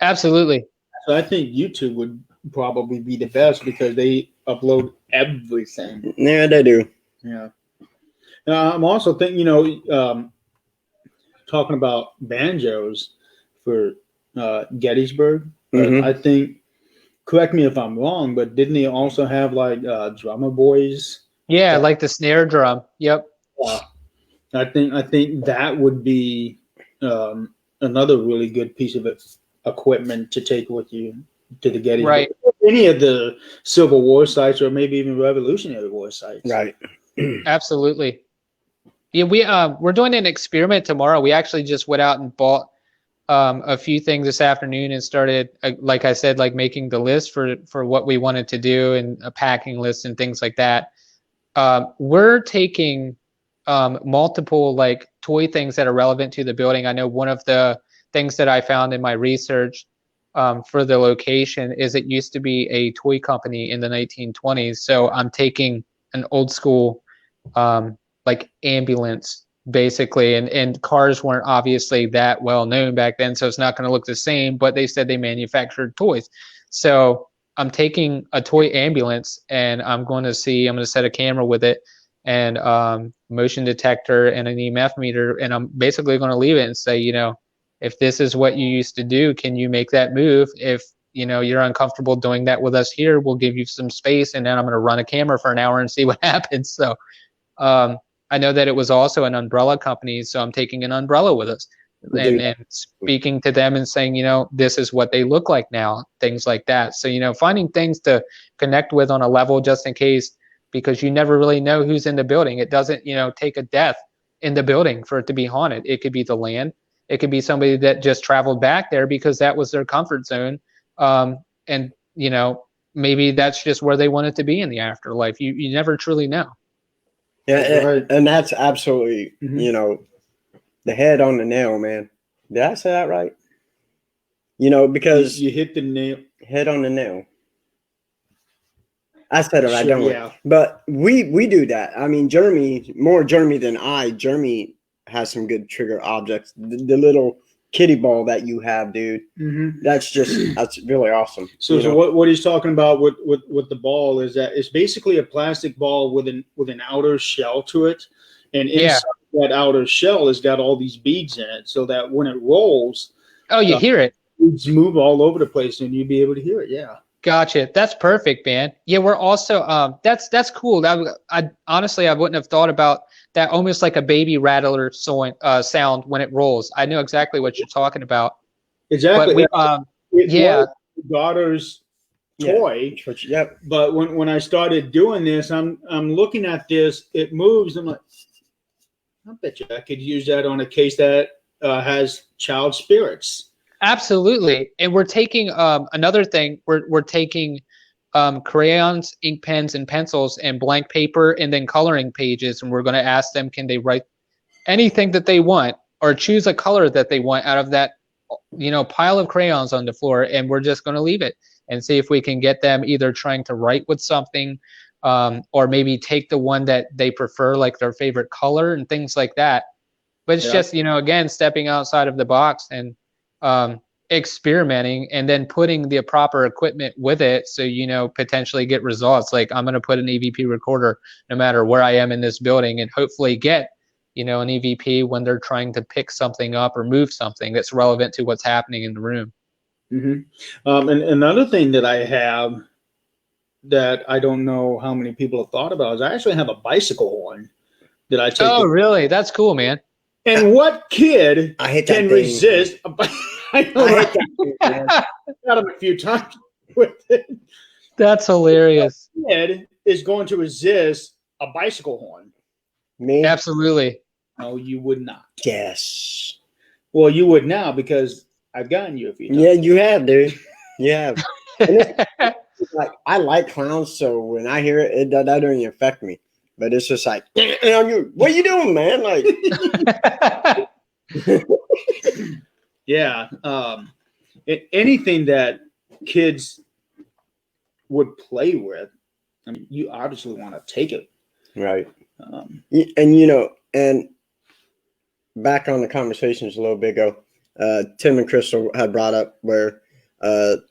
Absolutely. So I think YouTube would probably be the best because they upload everything. Yeah, they do. Yeah. I'm also thinking, you know, talking about banjos for Gettysburg. I think, correct me if I'm wrong, but didn't they also have like drummer boys? Yeah, like the snare drum. Yep. I think that would be another really good piece of equipment to take with you to the Gettysburg. Right. Any of the Civil War sites, or maybe even Revolutionary War sites. Right. Absolutely. Yeah, we're doing an experiment tomorrow. We actually just went out and bought a few things this afternoon and started, like I said, like making the list for what we wanted to do, and a packing list and things like that. We're taking multiple like toy things that are relevant to the building. I know one of the things that I found in my research for the location is it used to be a toy company in the 1920s. So I'm taking an old school like ambulance, basically, and cars weren't obviously that well known back then, so it's not going to look the same, but they said they manufactured toys. So I'm taking a toy ambulance, and I'm going to set a camera with it, and motion detector and an EMF meter, and I'm basically going to leave it and say, you know, if this is what you used to do, can you make that move? If you know you're uncomfortable doing that with us here, we'll give you some space, and then I'm going to run a camera for an hour and see what happens. So I know that it was also an umbrella company, so I'm taking an umbrella with us, and speaking to them and saying, you know, this is what they look like now, things like that. So, you know, finding things to connect with on a level, just in case, because you never really know who's in the building. It doesn't, you know, take a death in the building for it to be haunted. It could be the land. It could be somebody that just traveled back there because that was their comfort zone. And, you know, maybe that's just where they wanted to be in the afterlife. You never truly know. Yeah, right. And that's absolutely, you know, the head on the nail, man. Did I say that right? You know, because you hit the nail. Head on the nail. I said it right, sure, don't we? Yeah. But we do that. I mean, Jeremy, more Jeremy than I. Jeremy has some good trigger objects. The little kitty ball that you have, dude. That's really awesome. So what he's talking about with the ball is that it's basically a plastic ball with an outer shell to it, and inside that outer shell has got all these beads in it, so that when it rolls, you hear it. Beads move all over the place, and you'd be able to hear it. Yeah. Gotcha. That's perfect, man. Yeah, we're also that's cool. I honestly I wouldn't have thought about that, almost like a baby rattler sound when it rolls. I know exactly what you're talking about. Exactly. But was daughter's toy. Yep. But when I started doing this, I'm looking at this. It moves. I'm like, I bet you I could use that on a case that has child spirits. Absolutely. And we're taking another thing. We're taking crayons, ink pens, and pencils, and blank paper, and then coloring pages, and we're going to ask them, can they write anything that they want, or choose a color that they want out of that, you know, pile of crayons on the floor, and we're just going to leave it and see if we can get them either trying to write with something, or maybe take the one that they prefer, like their favorite color and things like that. But it's just, you know, again, stepping outside of the box and experimenting, and then putting the proper equipment with it, so you know, potentially get results. Like, I'm going to put an EVP recorder no matter where I am in this building, and hopefully get, an EVP when they're trying to pick something up or move something that's relevant to what's happening in the room. And another thing that I have that I don't know how many people have thought about is I actually have a bicycle horn that I take. Oh, really? That's cool, man. And what kid I can resist? I hate that thing, man. I've got him a few times with it. That's hilarious. What kid is going to resist a bicycle horn? Me? Absolutely. No, you would not. Yes. Well, you would now because I've gotten you a few times. Yeah, you have, dude. You have. Like, I like clowns, so when I hear it, that doesn't affect me. But it's just like, what are you doing, man? Like, yeah. Anything that kids would play with, I mean, you obviously want to take it. right. And back on the conversations a little bit ago, Tim and Crystal had brought up where, and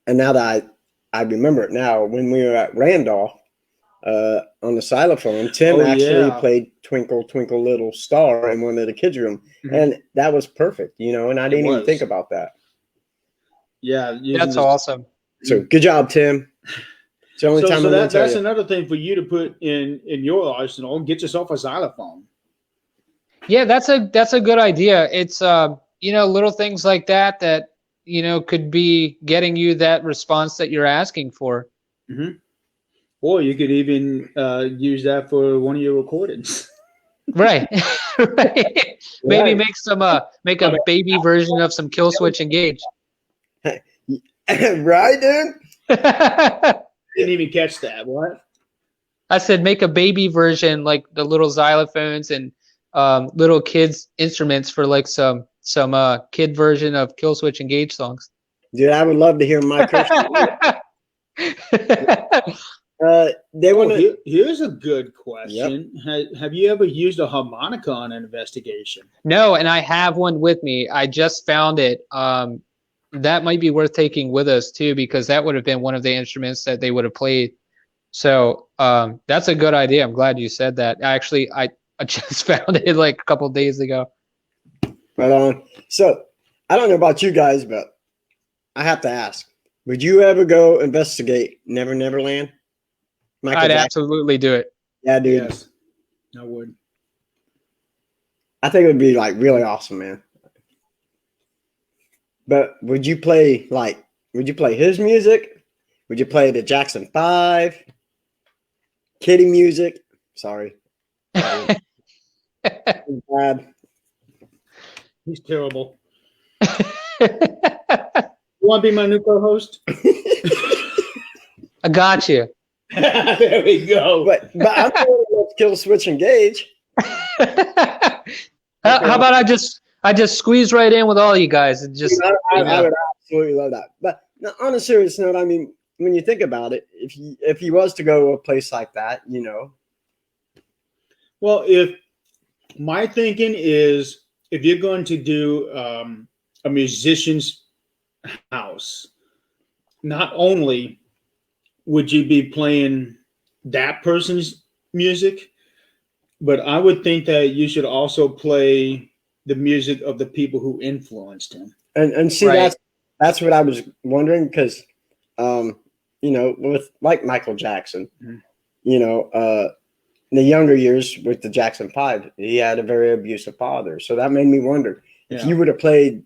now that I remember it now, when we were at Randolph on the xylophone, Tim actually played Twinkle, Twinkle, Little Star in one of the kids' room. And that was perfect, and I didn't even think about that. Yeah. That's awesome. So good job, Tim. It's the only time I'm that's tell you. another thing for you to put in your arsenal. Get yourself a xylophone. Yeah, that's a good idea. It's little things like that could be getting you that response that you're asking for. Mm-hmm. Or you could even use that for one of your recordings. Right. Right. Maybe make a baby version of some Kill Switch Engage. Right, dude? Didn't even catch that. What? I said make a baby version, like the little xylophones and little kids instruments for like some kid version of Kill Switch Engage songs. Dude, I would love to hear my Christian. Here's a good question. Yep. Have you ever used a harmonica on an investigation? No, and I have one with me. I just found it. That might be worth taking with us too, because that would have been one of the instruments that they would have played. So that's a good idea. I'm glad you said that. Actually, I just found it like a couple of days ago. Right on. So I don't know about you guys, but I have to ask: would you ever go investigate Never Never Land? I'd absolutely do it. Yeah, dude. Yes, I would. I think it would be like really awesome, man. But would you play his music? Would you play the Jackson 5? Kitty music? Sorry. Bad. He's terrible. You want to be my new co-host? I got you. There we go. But I'm going to Kill Switch Engage. How about I just squeeze right in with all you guys and just. I would absolutely love that. But on a serious note, I mean, when you think about it, if he was to go to a place like that, Well, if my thinking is, if you're going to do a musician's house, not only would you be playing that person's music, but I would think that you should also play the music of the people who influenced him. And see, right. that's what I was wondering, because with like Michael Jackson, the younger years with the Jackson 5, he had a very abusive father. So that made me wonder if you would have played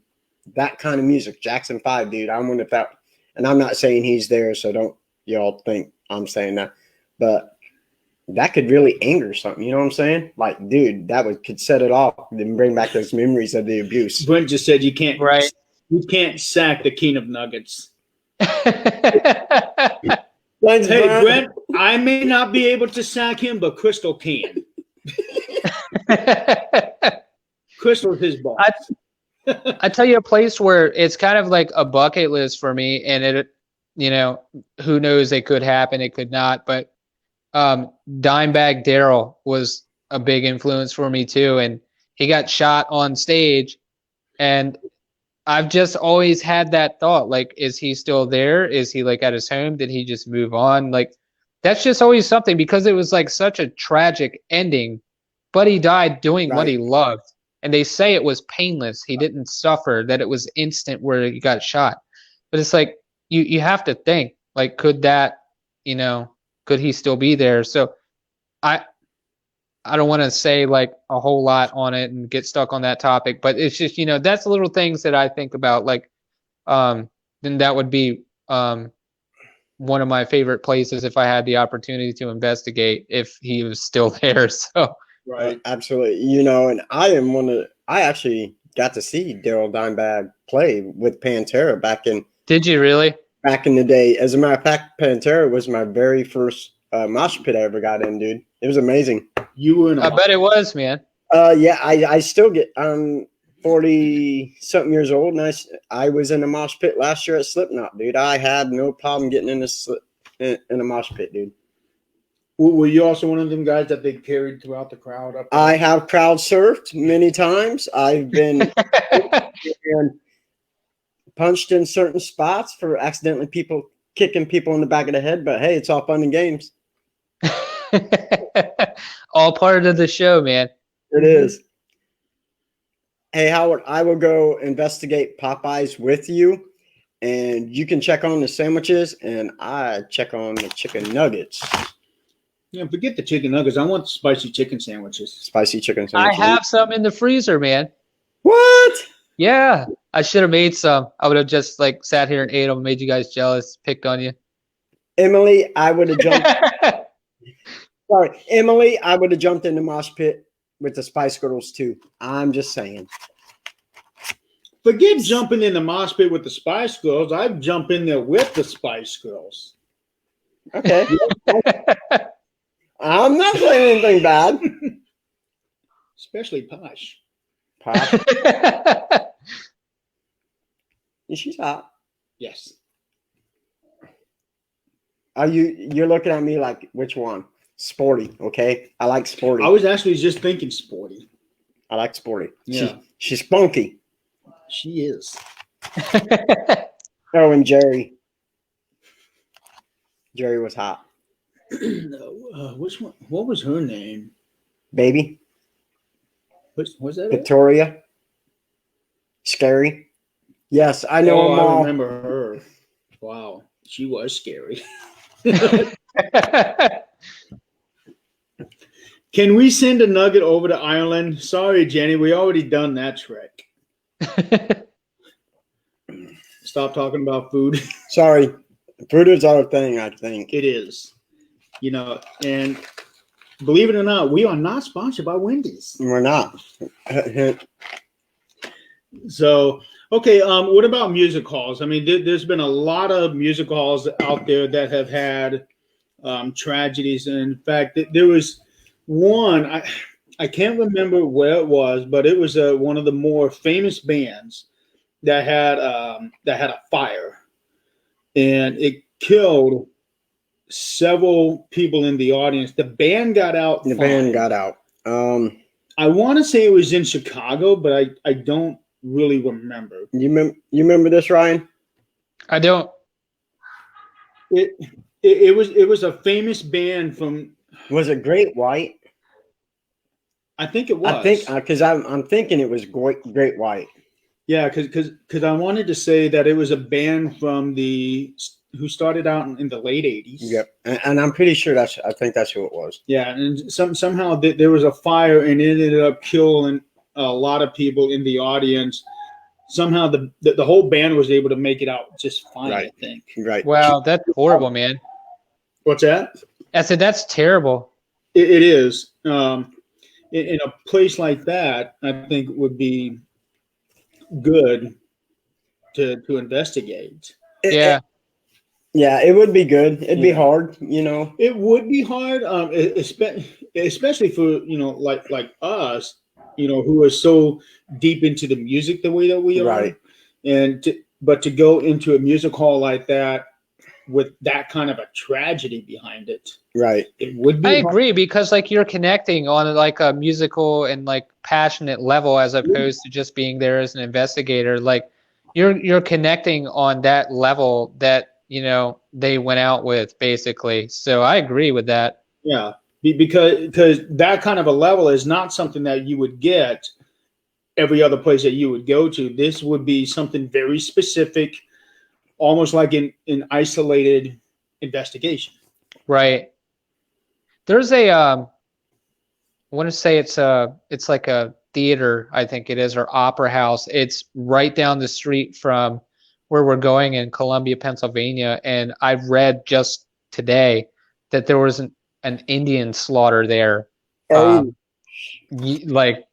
that kind of music, Jackson 5, dude. I wonder if that, and I'm not saying he's there, so don't y'all think I'm saying that, but that could really anger something. You know what I'm saying? Like, dude, could set it off and bring back those memories of the abuse. Brent just said you can't. Right. You can't sack the king of nuggets. Thanks, Hey, Brian. Brent, I may not be able to sack him, but Crystal can. Crystal's his boss. I tell you a place where it's kind of like a bucket list for me, and it, who knows, it could happen, it could not, but Dimebag Darrell was a big influence for me too, and he got shot on stage, and I've just always had that thought, like, is he still there? Is he like at his home? Did he just move on? Like, that's just always something, because it was like such a tragic ending. but he died doing what Right. he loved. And they say it was painless. He didn't suffer, that it was instant where he got shot. But it's like, you have to think, like, could that, could he still be there? So I don't want to say like a whole lot on it and get stuck on that topic, but it's just, that's the little things that I think about. Like, then that would be one of my favorite places if I had the opportunity to investigate if he was still there. So Right. Absolutely. And I actually got to see Daryl Dimebag play with Pantera did you really? back in the day. As a matter of fact, Pantera was my very first mosh pit I ever got in, dude. It was amazing. You were in I bet it was, man. Yeah, I still get 40 something years old, and I was in a mosh pit last year at Slipknot, dude. I had no problem getting in a mosh pit, dude. Were you also one of them guys that they carried throughout the crowd? Up there? I have crowd surfed many times. I've been punched in certain spots for accidentally kicking people in the back of the head, but hey, it's all fun and games. All part of the show, man. It is. Hey, Howard, I will go investigate Popeyes with you, and you can check on the sandwiches, and I check on the chicken nuggets. Yeah, forget the chicken nuggets. I want spicy chicken sandwiches. Spicy chicken I sandwiches. have some in the freezer, man. What? Yeah, I should have made some. I would have just like sat here and ate them, made you guys jealous, picked on you. Emily, I would have jumped. Sorry, Emily, I would have jumped in the mosh pit with the Spice Girls too. I'm just saying. Forget jumping in the mosh pit with the Spice Girls. I'd jump in there with the Spice Girls. Okay. I'm not saying anything bad. Especially Posh. Posh. She's hot. Yes. You're looking at me like, which one? Sporty, okay? I like sporty. I was actually just thinking sporty. I like sporty. Yeah. She's spunky. She is. Oh, and Jerry. Jerry was hot. Which one? What was her name? Baby. Was that it? Victoria. Scary. Yes, I know them I all. remember her. Wow. She was scary. Can we send a nugget over to Ireland? Sorry, Jenny. We already done that trick. Stop talking about food. Sorry. Food is our thing, I think. It is. And believe it or not, we are not sponsored by Wendy's. We're not. So, okay, what about music halls? I mean, there's been a lot of music halls out there that have had tragedies. And in fact, there was one, I can't remember where it was, but it was one of the more famous bands that had a fire, and it killed several people in the audience. The band got out. The band got out. I want to say it was in Chicago, but I don't really remember. You remember this, Ryan? I don't. It was a famous band from. Was it Great White? I think it was. I think because I'm thinking it was Great White. Yeah, because I wanted to say that it was a band from who started out in the late 80s. Yep, and I'm pretty sure I think that's who it was. Yeah, and somehow there was a fire and it ended up killing a lot of people in the audience. Somehow the whole band was able to make it out just fine. Right. I think. Right. Wow, that's horrible, man. What's that? I said that's terrible. It is. In a place like that, I think would be good to investigate. Yeah. Yeah, it would be good. It'd be hard, It would be hard, especially for like us, who are so deep into the music the way that we are, Right. But to go into a music hall like that with that kind of a tragedy behind it, Right. it would be. I hard. agree, because like you're connecting on like a musical and like passionate level as opposed to just being there as an investigator. Like you're connecting on that level that they went out with, basically. So I agree with that. Yeah, because that kind of a level is not something that you would get every other place that you would go to. This would be something very specific, almost like an isolated investigation. Right. There's a I want to say it's like a theater, I think it is, or opera house. It's right down the street from where we're going in Columbia, Pennsylvania, and I've read just today that there was an Indian slaughter there, Hey, like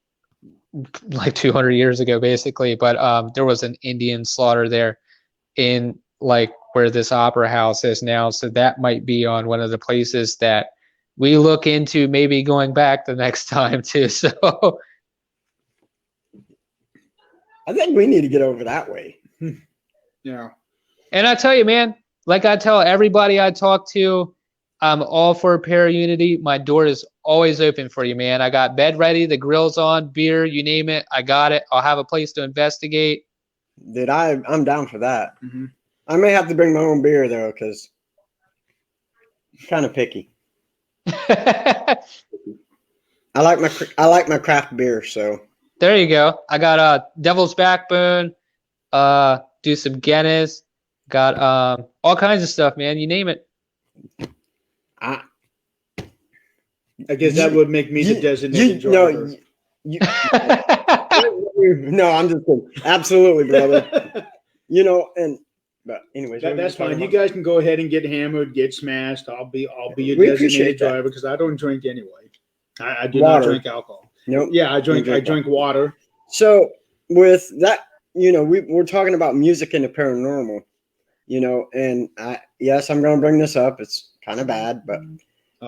200 years ago, basically. But there was an Indian slaughter there in like where this opera house is now. So that might be on one of the places that we look into maybe going back the next time too. So I think we need to get over that way. Yeah. and I tell you, man, like I tell everybody I talk to, I'm all for para-unity. My door is always open for you, man. I got bed ready, the grill's on, beer, you name it, I got it. I'll have a place to investigate. Dude, I'm down for that. Mm-hmm. I may have to bring my own beer though, because I'm kind of picky. I like my craft beer, so There you go. I got Devil's Backbone, do some Guinness, got all kinds of stuff, man. You name it. I guess that would make me the designated driver. No, I'm just kidding. Absolutely, brother. But anyways, that's fine. You guys can go ahead and get hammered, get smashed. I'll be your We designated appreciate that. driver because I don't drink anyway. I do Water. not drink alcohol. Nope. Yeah, I drink water. So with that, we're talking about music and the paranormal, and I'm going to bring this up. It's kind of bad, but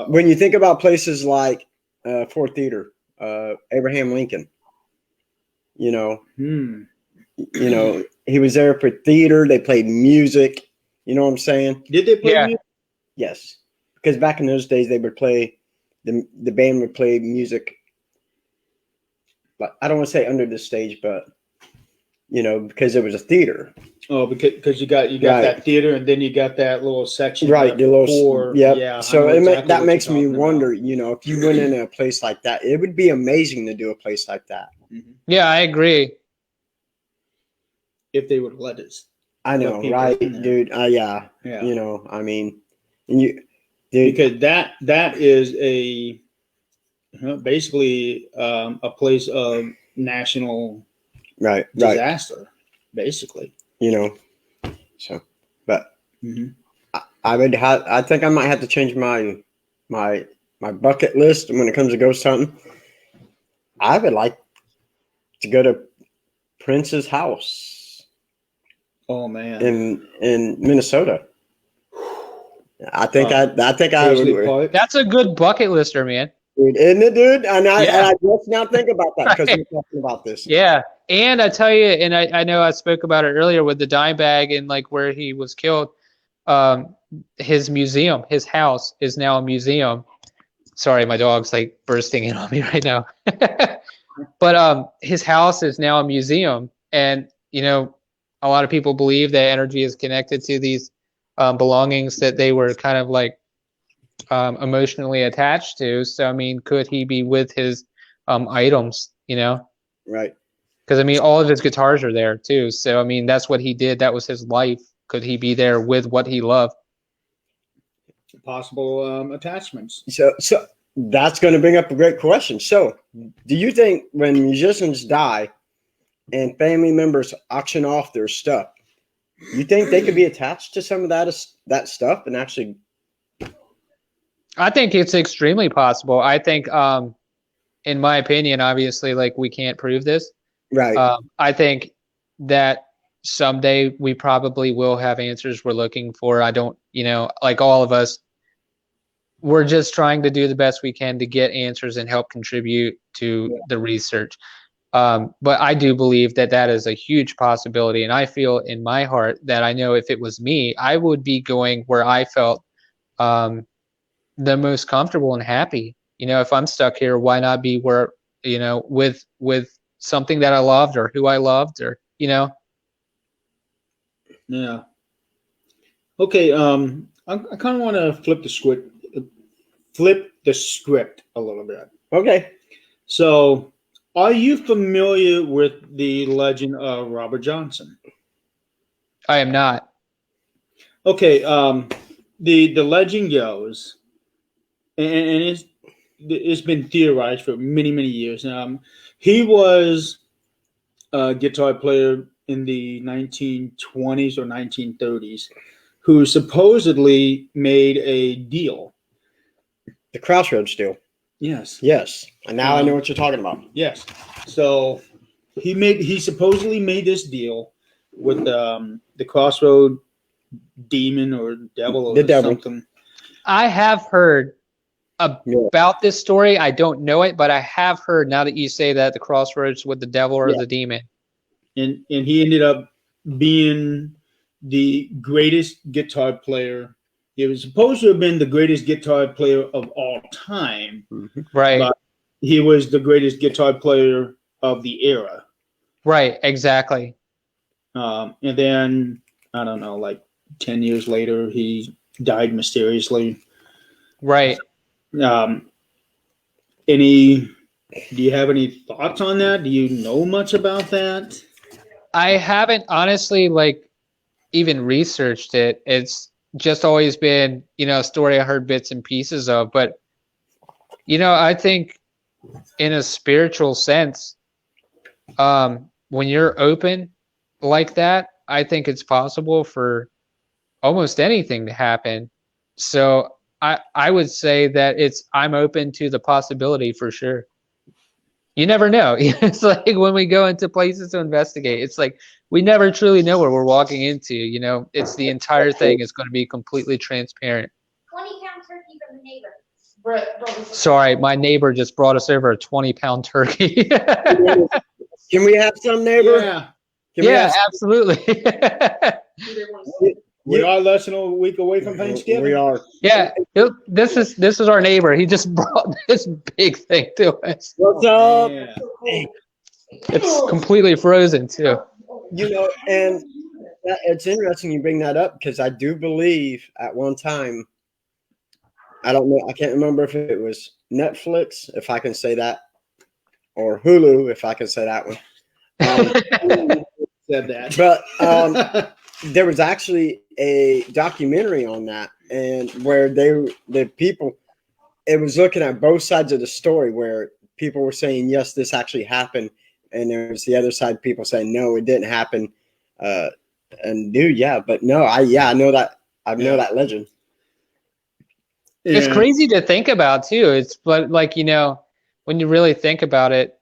when you think about places like Ford Theater, Abraham Lincoln, he was there for theater. They played music. You know what I'm saying? Did they play music? Yes, because back in those days they would play the band would play music. But I don't want to say under the stage, but because it was a theater. Oh, because you got that theater, and then you got that little section, right? The little four, yeah. So that makes me wonder. If you went in a place like that, it would be amazing to do a place like that. Mm-hmm. Yeah, I agree. If they would let us. I know, right, dude? Yeah. I mean, dude, because that is basically a place of national disaster, basically. So, but I think I might have to change my bucket list when it comes to ghost hunting. I would like to go to Prince's house. Oh man, in Minnesota. I think I would. That's a good bucket lister, man. Dude, isn't it, dude? And I just now think about that because we're talking about this. Yeah, and I tell you, and I know I spoke about it earlier with the dime bag and like where he was killed. His museum, his house is now a museum. Sorry, my dog's like bursting in on me right now. But his house is now a museum, and a lot of people believe that energy is connected to these belongings that they were kind of like emotionally attached to. So, I mean, could he be with his items, Right. Because, I mean, all of his guitars are there, too. So, I mean, that's what he did. That was his life. Could he be there with what he loved? Possible attachments. So that's going to bring up a great question. So, do you think when musicians die and family members auction off their stuff, you think they could be attached to some of that stuff and actually? I think it's extremely possible. I think, in my opinion, obviously, like we can't prove this. Right. I think that someday we probably will have answers we're looking for. I don't, like all of us, we're just trying to do the best we can to get answers and help contribute to the research. But I do believe that is a huge possibility. And I feel in my heart that I know if it was me, I would be going where I felt the most comfortable and happy. If I'm stuck here, why not be where, with something that I loved or who I loved or. Yeah. Okay. I kind of want to flip the flip the script a little bit. Okay. So, are you familiar with the legend of Robert Johnson? I am not. Okay, the legend goes, and it's been theorized for many years. He was a guitar player in the 1920s or 1930s who supposedly made a deal. The Crossroads deal. Yes. Yes. And now I know what you're talking about. Yes. So he supposedly made this deal with the Crossroad demon or devil or The devil. something. I have heard about this story. I don't know it, but I have heard, now that you say that, the crossroads with the devil or the demon. And he ended up being the greatest guitar player. He was supposed to have been the greatest guitar player of all time. Right. But he was the greatest guitar player of the era. Right, exactly. And then, I don't know, like 10 years later, he died mysteriously. Right. Do you have any thoughts on that? Do you know much about that? I haven't honestly even researched it. It's just always been, a story I heard bits and pieces of. But, I think in a spiritual sense, when you're open like that, I think it's possible for almost anything to happen. So I would say that I'm open to the possibility for sure. You never know. It's like when we go into places to investigate, it's like we never truly know where we're walking into. It's the entire thing is going to be completely transparent. 20-pound turkey from the neighbor. Sorry, my neighbor just brought us over a 20-pound turkey. Can we have some, neighbor? Yeah. Yeah, absolutely. We are less than a week away from Thanksgiving. We are. Yeah, this is our neighbor. He just brought this big thing to us. What's up? Yeah. It's completely frozen too. And it's interesting you bring that up because I do believe at one time, I don't know, I can't remember if it was Netflix, if I can say that, or Hulu, if I can say that one. Said that. But there was actually a documentary on that, and where the people, it was looking at both sides of the story, where people were saying, yes, this actually happened. And there's the other side, people saying, no, it didn't happen. And dude, yeah, but no, I know that. I know that legend. It's crazy to think about too. But when you really think about it,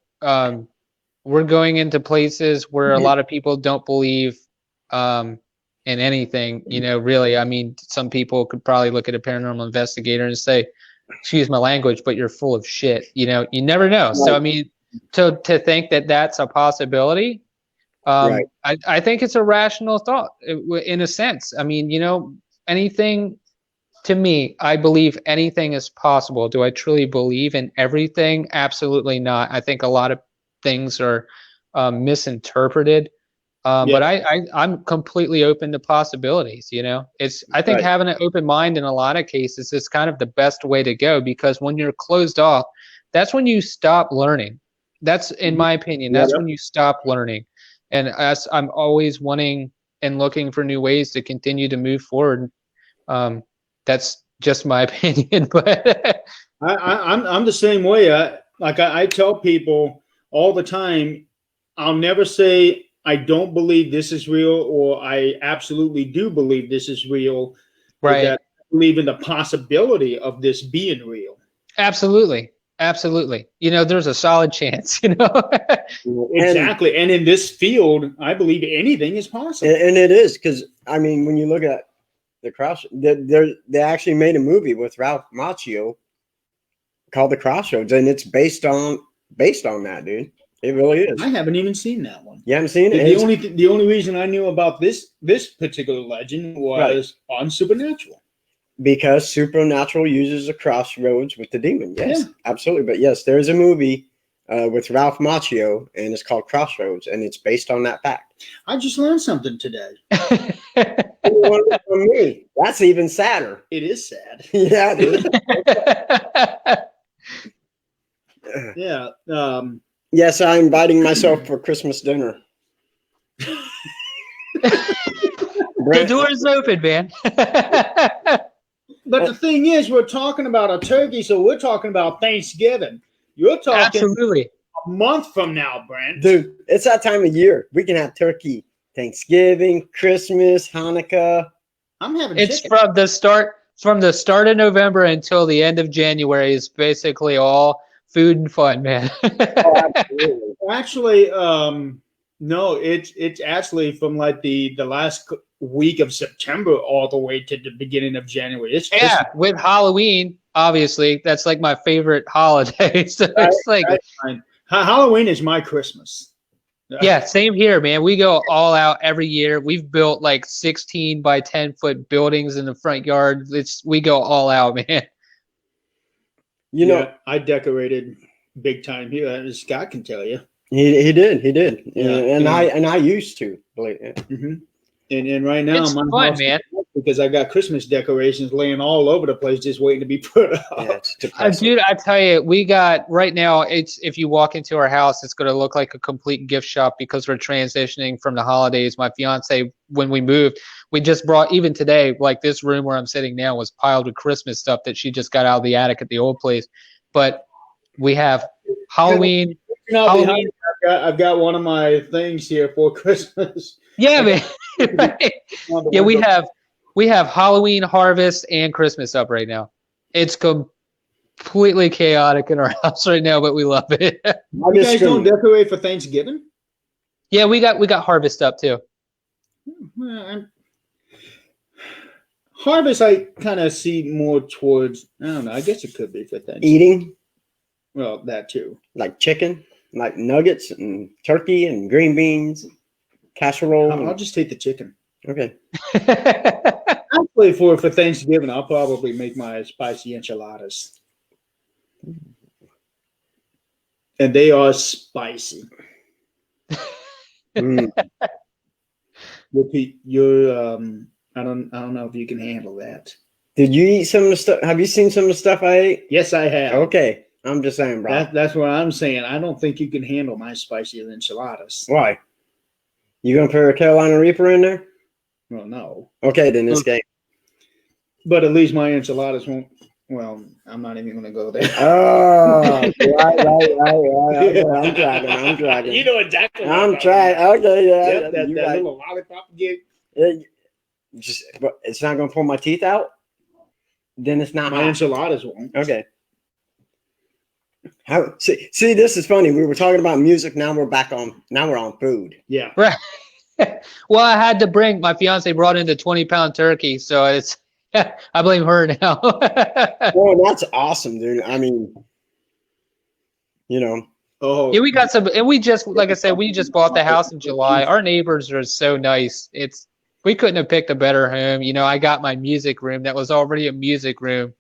we're going into places where a lot of people don't believe in anything, really. I mean, some people could probably look at a paranormal investigator and say, excuse my language, but you're full of shit. You never know. Right. So, I mean, to think that that's a possibility, right. I think it's a rational thought in a sense. I mean, anything, to me, I believe anything is possible. Do I truly believe in everything? Absolutely not. I think a lot of things are misinterpreted. But I'm completely open to possibilities. I think having an open mind in a lot of cases is kind of the best way to go, because when you're closed off, that's when you stop learning. That's, in my opinion, that's when you stop learning. And I'm always wanting and looking for new ways to continue to move forward. That's just my opinion, but I'm the same way. I tell people all the time, I'll never say I don't believe this is real, or I absolutely do believe this is real. Right. That I believe in the possibility of this being real. Absolutely. There's a solid chance, Exactly. And in this field, I believe anything is possible. And it is, because, I mean, when you look at the Crossroads, they actually made a movie with Ralph Macchio called The Crossroads, and it's based on that, dude. It really is. I haven't even seen that one. You haven't seen it? The only reason I knew about this particular legend was on Supernatural. Because Supernatural uses the crossroads with the demon. Yes, absolutely. But yes, there is a movie with Ralph Macchio, and it's called Crossroads, and it's based on that fact. I just learned something today. For me, that's even sadder. It is sad. Yeah, dude. Yeah. Yes, I'm inviting myself for Christmas dinner. The door is open, man. But the thing is, we're talking about a turkey, so we're talking about Thanksgiving. You're talking Absolutely. a month from now, Brent. Dude, it's that time of year. We can have turkey, Thanksgiving, Christmas, Hanukkah. I'm having It's chicken. from the start of November until the end of January is basically all food and fun, man. Oh, absolutely. Actually, no, it's actually from like the last week of September all the way to the beginning of January. It's Yeah, with Halloween, obviously, that's like my favorite holiday. So it's like, fine. Halloween is my Christmas. yeah, same here, man. We go all out every year. We've built like 16 by 10-foot buildings in the front yard. We go all out, man. You know, Yeah, I decorated big time here. As Scott can tell you. he did. Yeah, and yeah. I used to. Believe it. Mm-hmm. And right now, It's my fun, house is man. full because I got Christmas decorations laying all over the place, just waiting to be put up. Yeah, it's depressing. Dude, I tell you, we got right now. It's if you walk into our house, it's going to look like a complete gift shop because we're transitioning from the holidays. My fiance, when we moved, we just brought even today, like this room where I'm sitting now was piled with Christmas stuff that she just got out of the attic at the old place. But we have Halloween. Halloween. I've got one of my things here for Christmas. Yeah, man. Right. Yeah, we have Halloween, Harvest, and Christmas up right now. It's completely chaotic in our house right now, but we love it. You guys don't decorate for Thanksgiving? Yeah, we got Harvest up too. Harvest, I kind of see more towards. I don't know. I guess it could be for Thanksgiving. Eating, Well, that too. like chicken, like nuggets and turkey and green beans, casserole. I'll just take the chicken. Okay. Actually, for Thanksgiving, I'll probably make my spicy enchiladas, and they are spicy. Mm. Repeat, you're. I don't know if you can handle that. Did you eat some of the stuff? Have you seen some of the stuff I ate? Yes, I have. Okay. I'm just saying, bro. That's what I'm saying. I don't think you can handle my spicy enchiladas. Why? You gonna put a Carolina Reaper in there? Well, no. Okay, then this game. But at least my enchiladas won't. Well, I'm not even going to go there. Oh, right. Okay, I'm tracking. You know exactly. I'm trying. Okay, yeah. Yep, that right. little lollipop you Just, it's not gonna pull my teeth out. Then it's not my hot. enchiladas won't. Okay. How? See, this is funny. We were talking about music. Now we're on food. Yeah. Right. Well, I had to bring my fiance brought in the 20-pound turkey, so it's I blame her now. Oh, that's awesome, dude. I mean, you know. Oh. Yeah, we got some, and we just, like I said, we just bought the house in July. Our neighbors are so nice. We couldn't have picked a better home. You know, I got my music room that was already a music room.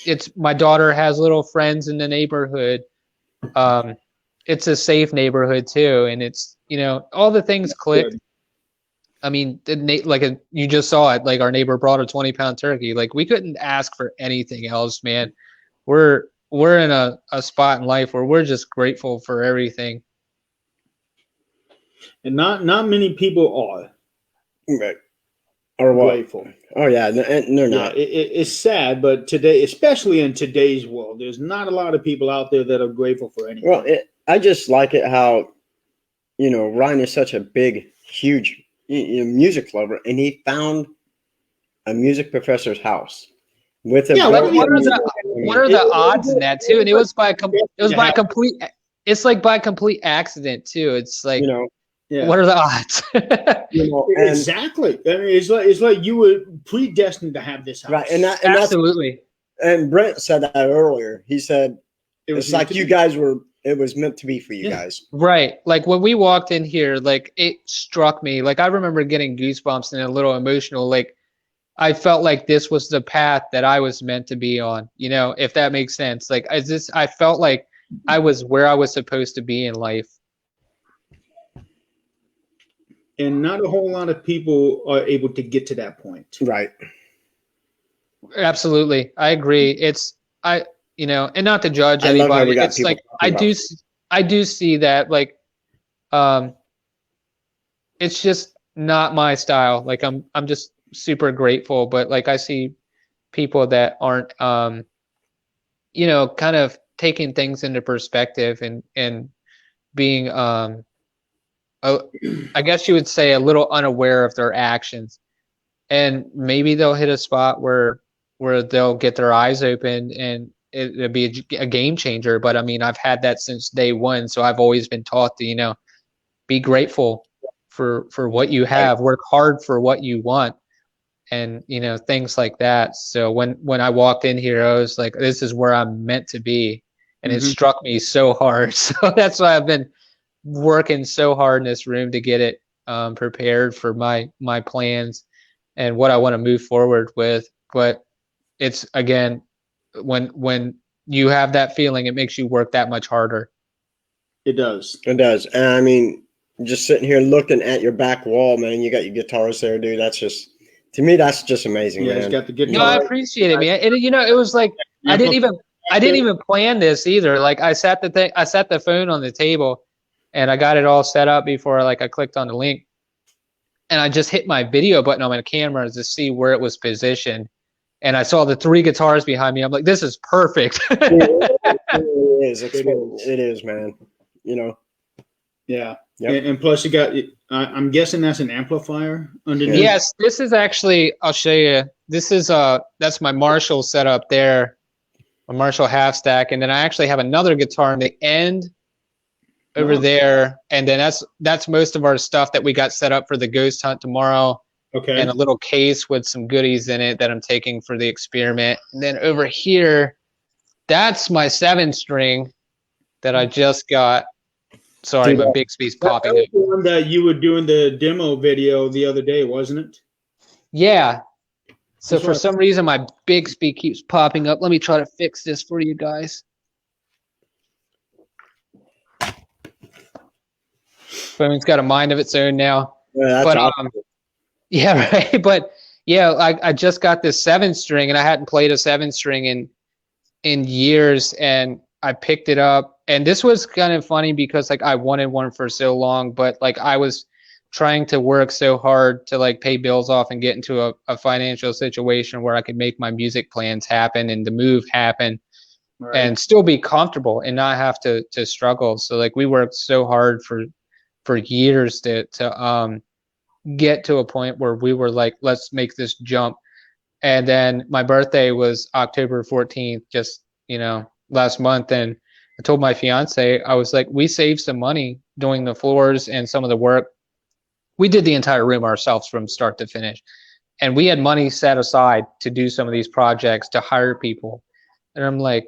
It's my daughter has little friends in the neighborhood. It's a safe neighborhood too, and it's, you know, all the things clicked. I mean, you just saw it. Like our neighbor brought a 20-pound turkey. Like we couldn't ask for anything else, man. We're in a spot in life where we're just grateful for everything. And not many people are. Right. Or what? Grateful. Oh yeah, they're not. It's sad, but today, especially in today's world, there's not a lot of people out there that are grateful for anything. Well, I just like it how, you know, Ryan is such a big, huge music lover, and he found a music professor's house with a. Yeah, what are the odds in that too? And it was by complete. It's like by complete accident too. It's like, you know. Yeah. What are the odds? You know, exactly. I mean, it's like you were predestined to have this house. Right, and absolutely. And Brent said that earlier. He said it's like you guys were. It was meant to be for you guys. Right. Like when we walked in here, like it struck me. Like I remember getting goosebumps and a little emotional. Like I felt like this was the path that I was meant to be on. You know, if that makes sense. Like I felt like I was where I was supposed to be in life. and not a whole lot of people are able to get to that point. Right. Absolutely, I agree. And not to judge I love how anybody. we got It's people like talking I do see that, like, it's just not my style. Like, I'm just super grateful, but like I see people that aren't, kind of taking things into perspective and being, I guess you would say, a little unaware of their actions, and maybe they'll hit a spot where they'll get their eyes open and it'll be a game changer. But I mean, I've had that since day one, so I've always been taught to be grateful for what you have, work hard for what you want, and things like that. So when I walked in here, I was like, this is where I'm meant to be, and it struck me so hard. So that's why I've been working so hard in this room to get it prepared for my plans and what I want to move forward with. But it's, again, when you have that feeling, it makes you work that much harder. It does. It does. And I mean, just sitting here looking at your back wall, man, you got your guitars there, dude. That's just, to me, that's just amazing, Yeah, man. it's got the guitar. No, I appreciate it, man. And it was like I didn't even plan this either. Like, I sat the phone on the table, and I got it all set up before I clicked on the link, and I just hit my video button on my camera to see where it was positioned, and I saw the 3 guitars behind me. I'm like, this is perfect. It is, man. Yeah. Yep. And plus you got, I'm guessing that's an amplifier underneath. Yes, this is actually, I'll show you. This is that's my Marshall setup there, a Marshall half stack, and then I actually have another guitar in the end over there, and then that's most of our stuff that we got set up for the ghost hunt tomorrow. Okay. And a little case with some goodies in it that I'm taking for the experiment. And then over here, that's my 7-string that I just got. Sorry, my Bixby's popping up. That was the one that you were doing the demo video the other day, wasn't it? Yeah. So That's for right. some reason, my Bixby keeps popping up. Let me try to fix this for you guys. Phone's got a mind of its own now. Yeah, that's awesome. Yeah, right. But yeah, I just got this 7-string, and I hadn't played a 7-string in years, and I picked it up. And this was kind of funny because I wanted one for so long, but I was trying to work so hard to pay bills off and get into a financial situation where I could make my music plans happen and the move happen, right, and still be comfortable and not have to struggle. So we worked so hard for years to get to a point where we were like, let's make this jump. And then my birthday was October 14th, just last month, and I told my fiance, I was like, we saved some money doing the floors and some of the work. We did the entire room ourselves from start to finish, and we had money set aside to do some of these projects, to hire people. And I'm like,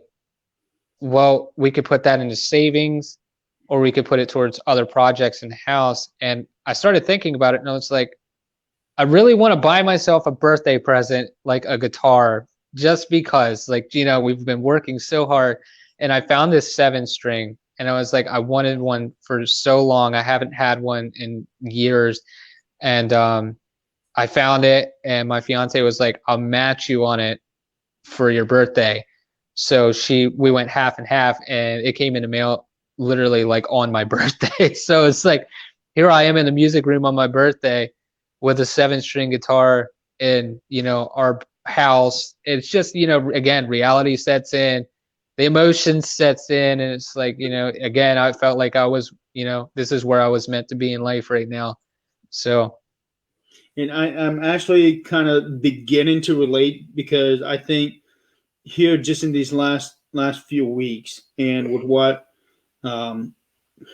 well, we could put that into savings, or we could put it towards other projects in the house. And I started thinking about it, and I was like, I really want to buy myself a birthday present, like a guitar, just because we've been working so hard. And I found this 7-string, and I was like, I wanted one for so long. I haven't had one in years. And I found it, and my fiance was like, I'll match you on it for your birthday. So we went half and half, and it came in the mail literally on my birthday. So it's here I am in the music room on my birthday with a 7-string guitar in our house. It's just again, reality sets in, the emotion sets in, and it's again, I felt like I was this is where I was meant to be in life right now. So, and I'm actually kind of beginning to relate, because I think here, just in these last few weeks, and with what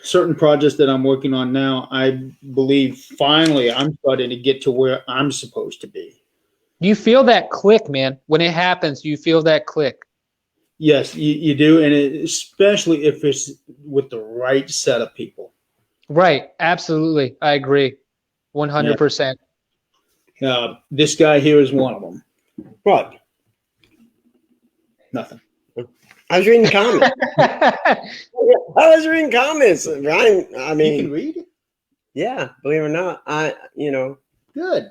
certain projects that I'm working on now, I believe finally I'm starting to get to where I'm supposed to be. You feel that click, man. When it happens, you feel that click. Yes, you do, and especially if it's with the right set of people. Right, absolutely. I agree, 100%. This guy here is one of them. What? Nothing. I was reading comments. I was reading comments, Ryan. I mean, you can read it. Yeah, believe it or not, Good.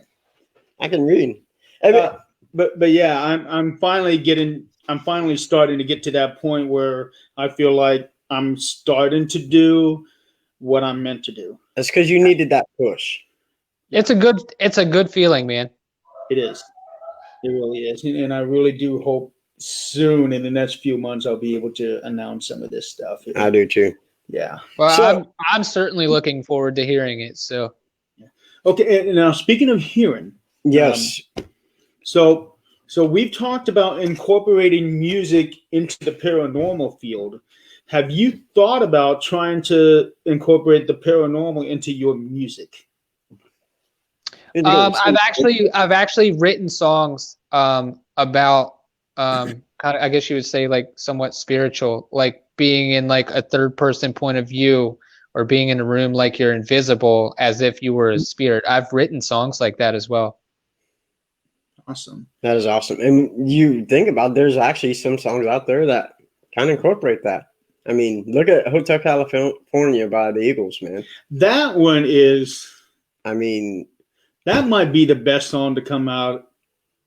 I can read. I mean, But yeah, I'm finally starting to get to that point where I feel like I'm starting to do what I'm meant to do. that's because you needed that push. It's a good feeling, man. It is. It really is. And I really do hope soon in the next few months I'll be able to announce some of this stuff. I do too. Yeah. Well, So- I'm certainly looking forward to hearing it. So Okay. And now speaking of hearing, Yes. so we've talked about incorporating music into the paranormal field. Have you thought about trying to incorporate the paranormal into your music? I've actually written songs about kind of, I guess you would say, like somewhat spiritual, like being in like a third person point of view, or being in a room like you're invisible as if you were a spirit. I've written songs like that as well. Awesome. That is awesome. And you think about, there's actually some songs out there that kind of incorporate that. I mean, look at Hotel California by the Eagles, man. That one is. I mean, That might be the best song to come out.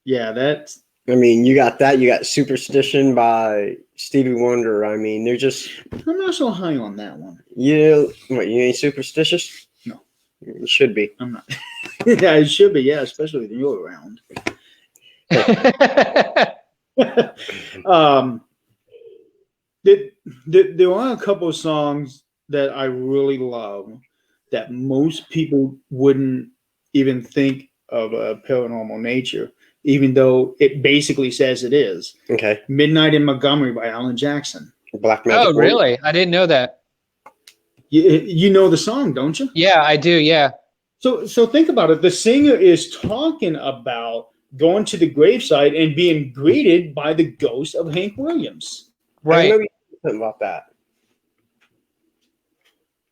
Yeah, that's. you got that. You got Superstition by Stevie Wonder. I mean, they're just. I'm not so high on that one. You ain't superstitious? No. You should be. I'm not. Yeah, it should be. Yeah, especially when you're around. There are a couple of songs that I really love that most people wouldn't even think of a paranormal nature, even though it basically says it is. Okay. Midnight in Montgomery by Alan Jackson. Black Magic. Oh, really? I didn't know that. You know the song, don't you? Yeah, I do. Yeah. So think about it. The singer is talking about going to the gravesite and being greeted by the ghost of Hank Williams. I Right. remember something about that.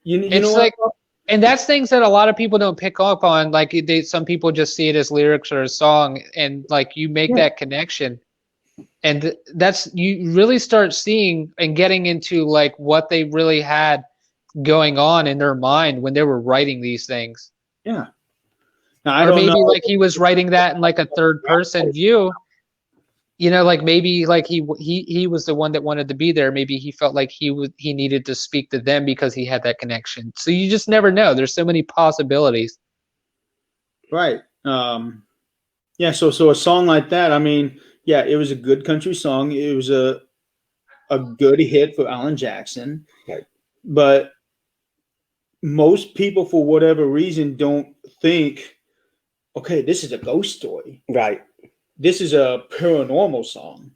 You It's know like, what? and that's things that a lot of people don't pick up on. Like some people just see it as lyrics or a song, and like you make that connection, and that's, you really start seeing and getting into like what they really had going on in their mind when they were writing these things. Yeah. Now, I Or don't maybe know. like he was writing that in like a third person view. You know, like maybe like he was the one that wanted to be there. Maybe he felt like he needed to speak to them because he had that connection. So you just never know. There's so many possibilities. Right. Yeah. So a song like that. I mean, yeah, it was a good country song. It was a good hit for Alan Jackson. Right. But most people, for whatever reason, don't think, okay, this is a ghost story. Right. This is a paranormal song.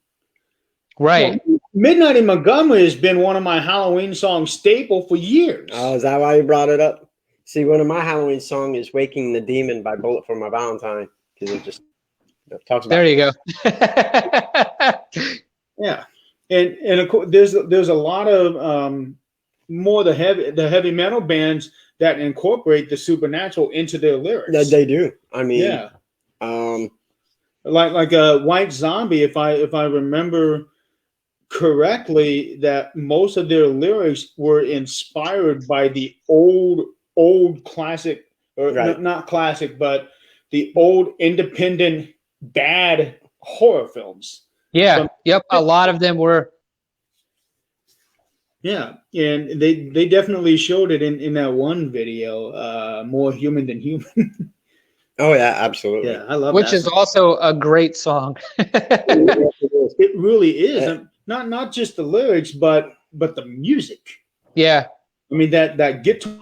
Right. Well, Midnight in Montgomery has been one of my Halloween song staple for years. Oh, is that why you brought it up? See, one of my Halloween songs is "Waking the Demon" by Bullet for My Valentine, because it just talks about. There you go. Yeah, and of course, there's a lot of more the heavy metal bands that incorporate the supernatural into their lyrics. They do. I mean, Yeah. Like a White Zombie, if I remember correctly, that most of their lyrics were inspired by the old classic, or Right. not classic, but the old independent bad horror films. Yeah. Yep. A lot of them were. Yeah, and they definitely showed it in that one video, More Human Than Human. oh yeah, absolutely. Yeah, I love Which that is song. also a great song. It really is. Yeah. And not just the lyrics, but the music. Yeah. I mean that guitar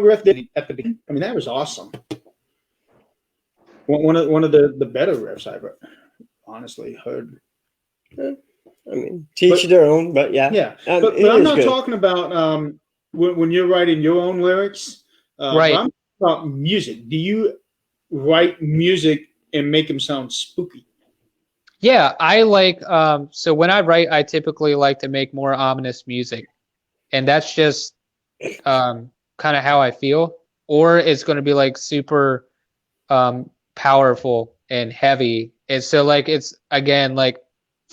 riff at the beginning. I mean that was awesome. One of the better riffs I've honestly heard. I mean, teach their own, but yeah. Yeah, It but I'm is not good. talking about when you're writing your own lyrics. Right. I'm talking about music. Do you write music and make them sound spooky? Yeah, I like so when I write, I typically like to make more ominous music. And that's just kind of how I feel. Or it's going to be like super powerful and heavy. And so like it's again like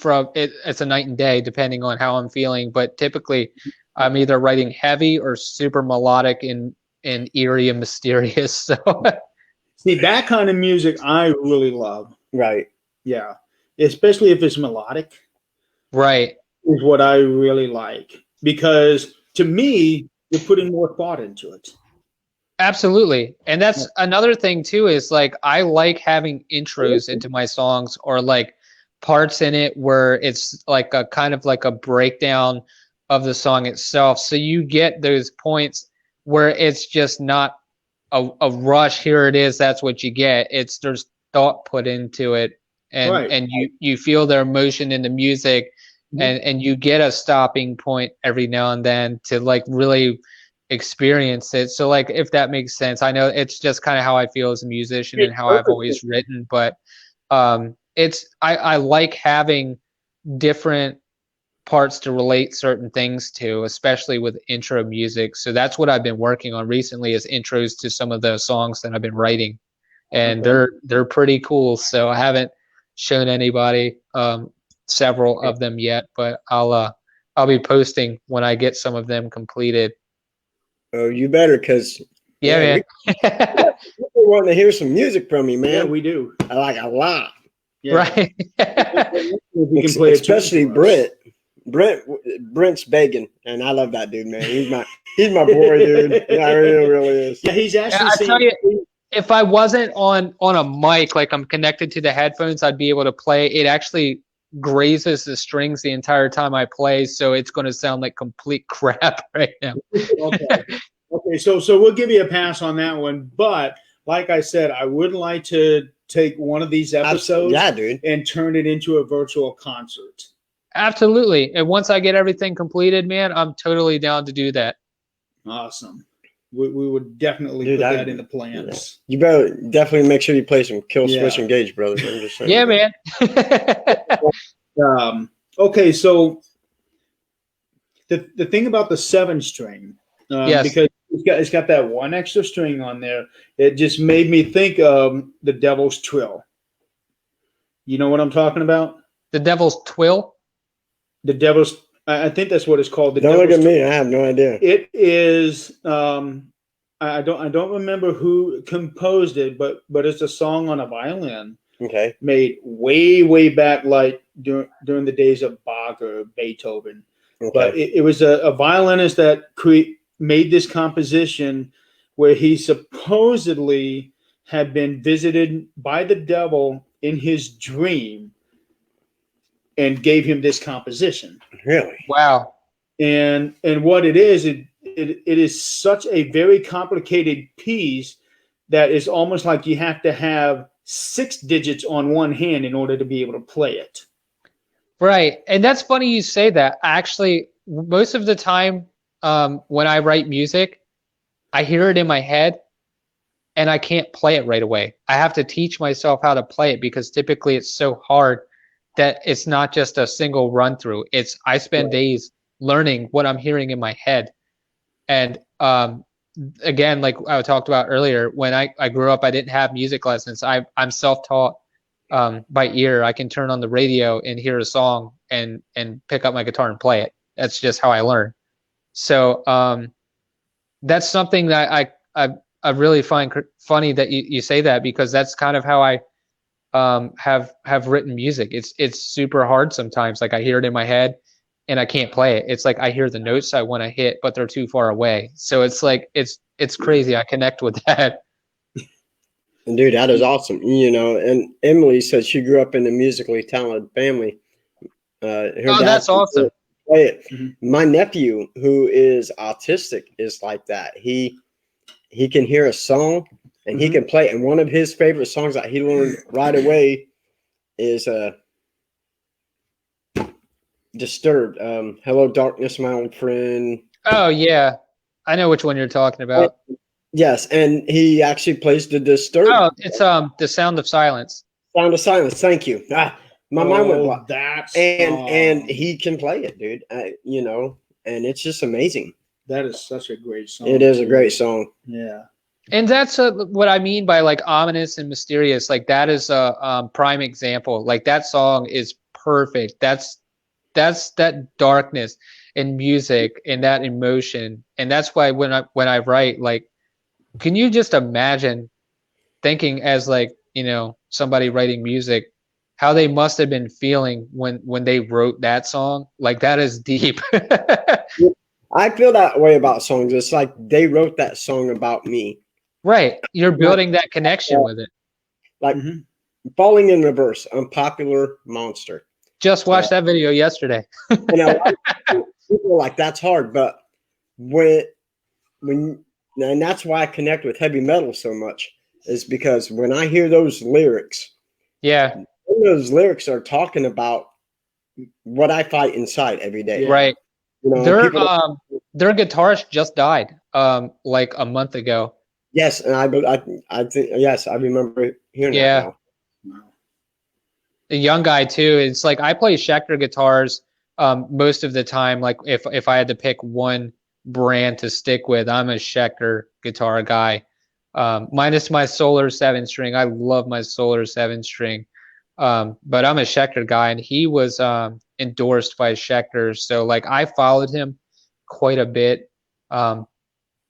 it's a night and day depending on how I'm feeling, but typically I'm either writing heavy or super melodic and eerie and mysterious. So See, that kind of music I really love. Right. Yeah, especially if it's melodic, right. is what I really like, because to me, you're putting more thought into it. Absolutely. And that's another thing too, is like I like having intros into my songs, or like parts in it where it's like a kind of like a breakdown of the song itself. So you get those points where it's just not a rush, here it is, that's what you get. It's there's thought put into it, and Right. and you feel their emotion in the music, and you get a stopping point every now and then to like really experience it. So like, if that makes sense, I know it's just kind of how I feel as a musician and how I've always written, but it's I like having different parts to relate certain things to, especially with intro music. So that's what I've been working on recently, is intros to some of the songs that I've been writing, and they're pretty cool. So I haven't shown anybody several of them yet, but I'll be posting when I get some of them completed. Oh, you better, because Yeah, man. we want to hear some music from you, man. Yeah, we do. I like a lot. Yeah. Right. We can play a tune Especially for us. Brent's begging, and I love that dude, man. He's my boy, dude. Yeah, really is. Yeah, he's actually. I tell you, if I wasn't on a mic, like I'm connected to the headphones, I'd be able to play. It actually grazes the strings the entire time I play, so it's going to sound like complete crap right now. Okay, so we'll give you a pass on that one. But like I said, I would like to take one of these episodes, dude, and turn it into a virtual concert. Absolutely. And once I get everything completed, man, I'm totally down to do that. Awesome. We would definitely put that in the plans. You better definitely make sure you play some Kill Switch Engage, brother. I'm just saying. Yeah, man. Okay, so the thing about the 7-string, yes, because it's got that one extra string on there, it just made me think of the Devil's Trill. You know what I'm talking about? The Devil's Twill? The Devil's, I think that's what it's called. The Don't Devil's look at me. I have no idea. It is. I don't remember who composed it, but it's a song on a violin. Okay. Made way back, like during the days of Bach or Beethoven. Okay. But it was a violinist that made this composition where he supposedly had been visited by the devil in his dream and gave him this composition. Really? Wow. And what it is, it is such a very complicated piece that it's almost like you have to have 6 digits on one hand in order to be able to play it. Right. And that's funny you say that. Actually, most of the time when I write music, I hear it in my head and I can't play it right away. I have to teach myself how to play it, because typically it's so hard that it's not just a single run through. I spend days learning what I'm hearing in my head. And again, like I talked about earlier, when I grew up, I didn't have music lessons. I'm self-taught by ear. I can turn on the radio and hear a song and pick up my guitar and play it. That's just how I learn. So that's something that I really find funny that you say that, because that's kind of how I have written music. It's super hard sometimes. Like I hear it in my head and I can't play it. It's like I hear the notes I want to hit, but they're too far away. So it's like it's crazy. I connect with that. Dude, that is awesome. You know, and Emily said she grew up in a musically talented family. That's awesome. Play it. Mm-hmm. My nephew, who is autistic, is like that. He can hear a song and he can play. And one of his favorite songs that he learned right away is Disturbed. Hello, Darkness, my old friend. Oh, yeah. I know which one you're talking about. Yes, and he actually plays the Disturbed. Oh, it's The Sound of Silence. Sound of Silence. Thank you. My mind went blank. That's and he can play it, dude. You know, and it's just amazing. That is such a great song. It is a great song. Yeah. And that's what I mean by like ominous and mysterious. Like that is a prime example. Like that song is perfect. That's that darkness. in music and that emotion. And that's why when I write, like, can you just imagine thinking as like, you know, somebody writing music, how they must have been feeling when they wrote that song? Like, that is deep. I feel that way about songs. It's like they wrote that song about me. Right. You're building that connection with it. Like Falling in Reverse, Unpopular Monster. Just watched that video yesterday. You know, people are like, that's hard, but when and that's why I connect with heavy metal so much, is because when I hear those lyrics, those lyrics are talking about what I fight inside every day. Right. You know, their guitarist just died like a month ago. Yes, and I think yes, I remember hearing that now. A young guy too. It's like I play Schecter guitars most of the time. Like if I had to pick one brand to stick with, I'm a Schecter guitar guy. Minus my Solar 7-string. I love my Solar 7-string. But I'm a Schecter guy, and he was endorsed by Schecter. So like I followed him quite a bit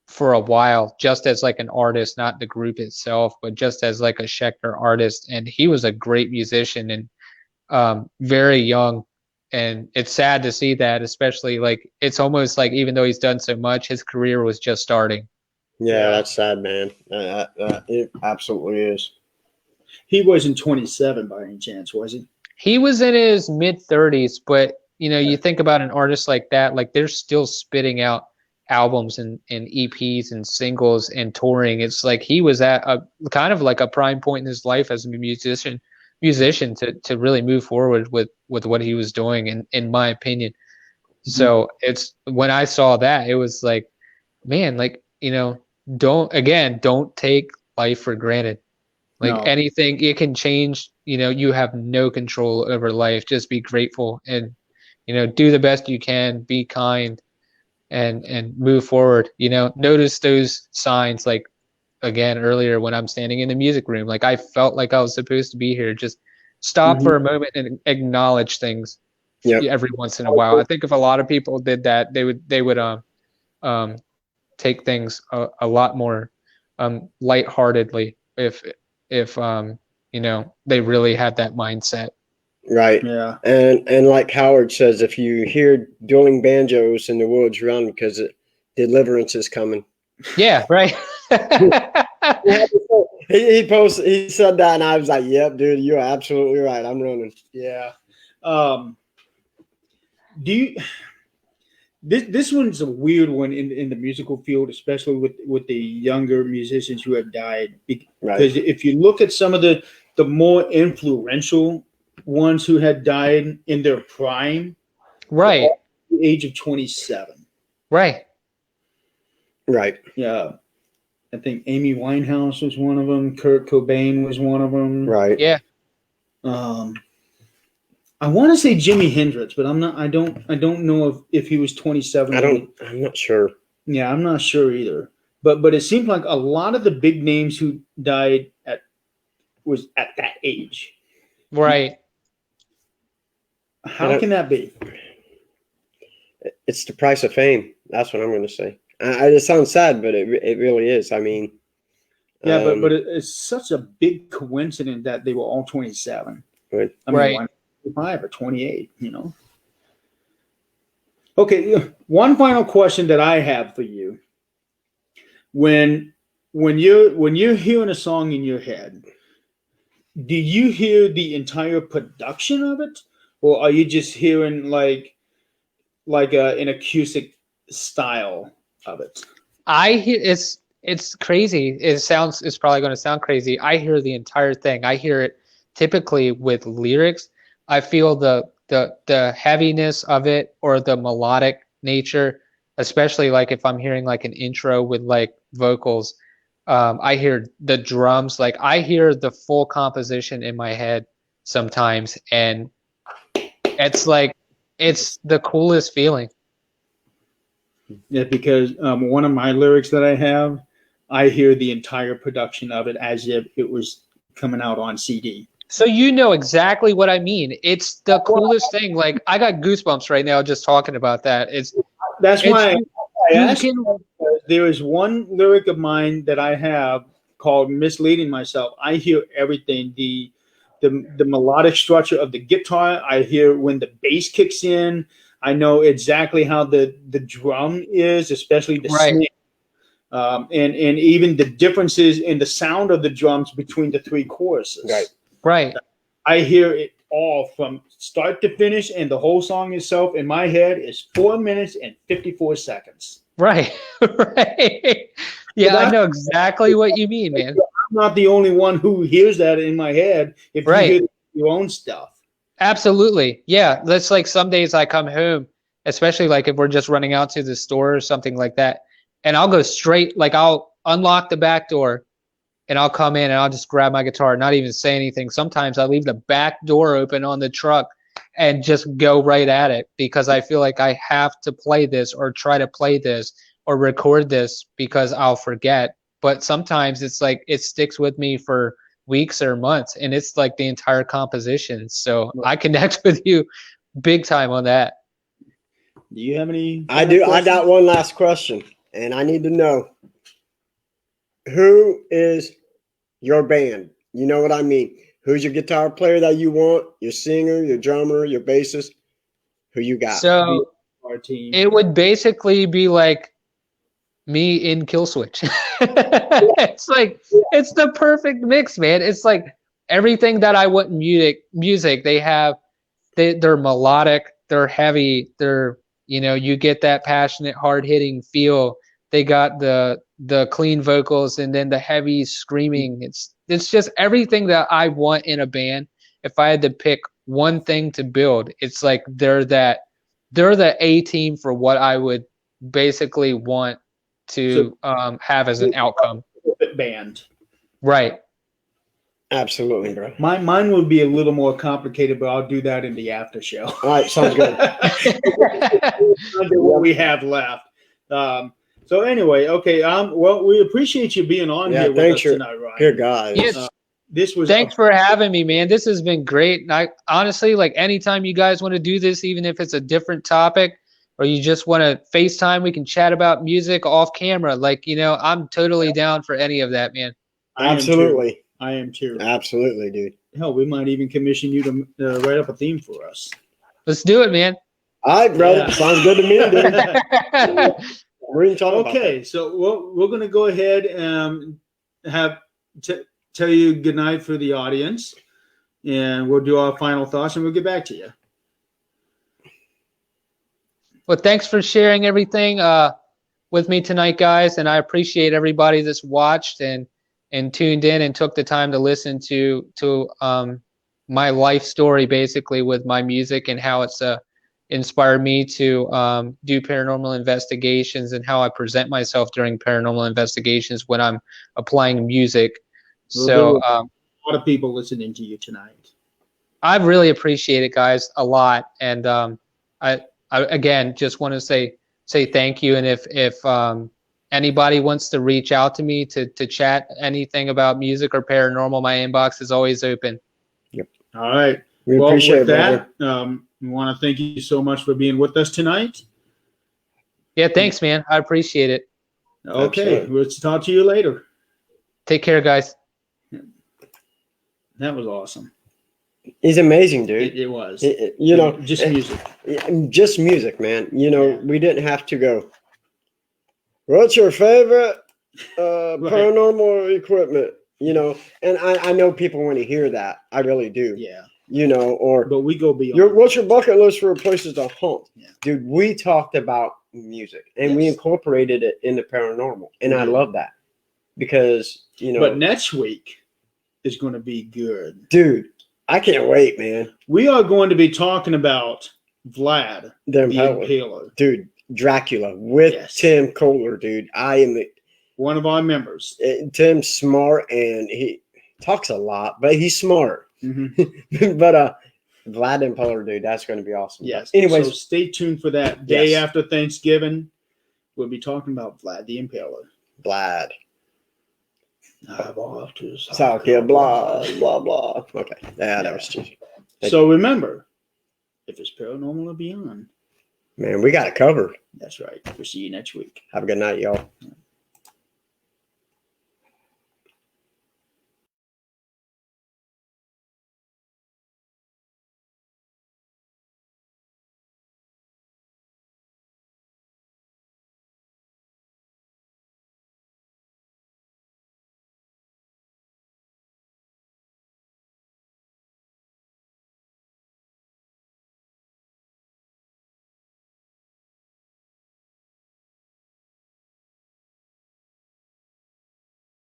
for a while, just as like an artist, not the group itself, but just as like a Schecter artist. And he was a great musician and very young. And it's sad to see that, especially like it's almost like even though he's done so much, his career was just starting. Yeah, that's sad, man. It absolutely is. He wasn't 27 by any chance, was he? He was in his mid-30s, but you know, you think about an artist like that, like they're still spitting out albums and EPs and singles and touring. It's like he was at a kind of like a prime point in his life as a musician to really move forward with what he was doing, in my opinion. So it's when I saw that, it was like, man, like, you know, don't take life for granted. Like anything, it can change. You know, you have no control over life. Just be grateful and, you know, do the best you can, be kind and move forward. You know, notice those signs, like again earlier when I'm standing in the music room, like I felt like I was supposed to be here. Just stop for a moment and acknowledge things every once in a while. I think if a lot of people did that, they would take things a lot more lightheartedly if you know, they really had that mindset. Right. Yeah. And like Howard says, if you hear dueling banjos in the woods, run because deliverance is coming. Yeah, right. He said that, and I was like, "Yep, dude, you're absolutely right. I'm running." Yeah. Do you? This one's a weird one in the musical field, especially with the younger musicians who have died. Because if you look at some of the more influential ones who had died in their prime, right, the age of 27, right, yeah. I think Amy Winehouse was one of them. Kurt Cobain was one of them. Right. Yeah. I want to say Jimi Hendrix, but I'm not. I don't know if he was 27. I'm not sure. Yeah, I'm not sure either. But it seemed like a lot of the big names who died was at that age. Right. How can that be? It's the price of fame. That's what I'm going to say. It sounds sad, but it really is. I mean, yeah, but it's such a big coincidence that they were all 27. Right. I mean, 25 or 28. You know. Okay, one final question that I have for you. When you're hearing a song in your head, do you hear the entire production of it, or are you just hearing like an acoustic style of it? I hear it's crazy. It's probably going to sound crazy. I hear the entire thing. I hear it typically with lyrics. I feel the heaviness of it or the melodic nature, especially like if I'm hearing like an intro with like vocals. I hear the drums. Like I hear the full composition in my head sometimes, and it's like it's the coolest feeling. Yeah, because one of my lyrics that I have, I hear the entire production of it as if it was coming out on CD. So you know exactly what I mean. It's the coolest thing. Like I got goosebumps right now just talking about that. That's why You, I you asked. can There is one lyric of mine that I have called "Misleading Myself." I hear everything. The melodic structure of the guitar. I hear when the bass kicks in. I know exactly how the drum is, especially the right, snare. And even the differences in the sound of the drums between the three choruses. Right. right. I hear it all from start to finish, and the whole song itself in my head is 4 minutes and 54 seconds. Right. Right. Yeah, I know exactly what you mean, man. I'm not the only one who hears that in my head. If you Right. hear your own stuff, Absolutely. Yeah. That's like some days I come home, especially like if we're just running out to the store or something like that, and I'll go straight, like I'll unlock the back door and I'll come in and I'll just grab my guitar, not even say anything. Sometimes I leave the back door open on the truck and just go right at it because I feel like I have to play this or try to play this or record this because I'll forget. But sometimes it's like it sticks with me for weeks or months and it's like the entire composition. So I connect with you big time on that. do you have any? I do. I got one last question, and I need to know who is your band? You know what I mean? Who's your guitar player that you want? Your singer, your drummer, your bassist? Who you got? So Our team. it would basically be like me in Kill Switch. It's like it's the perfect mix, man. It's like everything that I want in music. They're melodic, they're heavy, they're you get that passionate, hard hitting feel. They got the clean vocals and then the heavy screaming. It's just everything that I want in a band. If I had to pick one thing to build, it's like they're the A team for what I would basically want to have as an outcome. Band. Right. Absolutely, bro. Mine would be a little more complicated, but I'll do that in the after show. All right, sounds good. What we have left. So anyway, okay. Well, we appreciate you being on here with us tonight, Ryan. Good guys. Yes. This was. Thanks for having me, man. This has been great. And I honestly, like anytime you guys want to do this, even if it's a different topic or you just want to FaceTime, we can chat about music off camera. Like, I'm totally down for any of that, man. Absolutely. I am too. Absolutely, dude. Hell, we might even commission you to write up a theme for us. Let's do it, man. All right, brother. Yeah. Sounds good to me, dude. We're even talking about Okay, so we're going to go ahead and tell you good night for the audience, and we'll do our final thoughts, and we'll get back to you. Well, thanks for sharing everything with me tonight, guys, and I appreciate everybody that's watched and tuned in and took the time to listen to my life story, basically, with my music and how it's inspired me to do paranormal investigations and how I present myself during paranormal investigations when I'm applying music. So a lot of people listening to you tonight. I really appreciate it, guys, a lot. And I again just want to say thank you. And if anybody wants to reach out to me to chat anything about music or paranormal, my inbox is always open. Yep. All right. We appreciate that. We want to thank you so much for being with us tonight. Yeah, thanks, man. I appreciate it. Okay, Absolutely. we'll talk to you later. Take care, guys. That was awesome. He's amazing, dude. It was. Just music. Just music, man. Yeah. We didn't have to go. What's your favorite paranormal equipment? And I know people want to hear that. I really do. Yeah. Or But we go beyond. what's your bucket list for places to hunt? Yeah. Dude, we talked about music and we Yes. incorporated it in the paranormal. And I Mhm. love that because, But next week is going to be good. dude, I can't wait, man. We are going to be talking about Vlad The the Impaler. Impaler, Dude, Dracula with Yes. Tim Kohler, dude. I am one of our members. Tim's smart and he talks a lot, but he's smart. Mm-hmm. But Vlad and Impaler, dude, that's going to be awesome. Yes. But anyways, so stay tuned for that. Day Yes. after Thanksgiving, we'll be talking about Vlad the Impaler. Vlad. I've off to South Carolina, blah, blah. Okay. Yeah, that was cheesy. So remember, if it's paranormal or beyond, Man, we got it covered. that's right. We'll see you next week. Have a good night, y'all.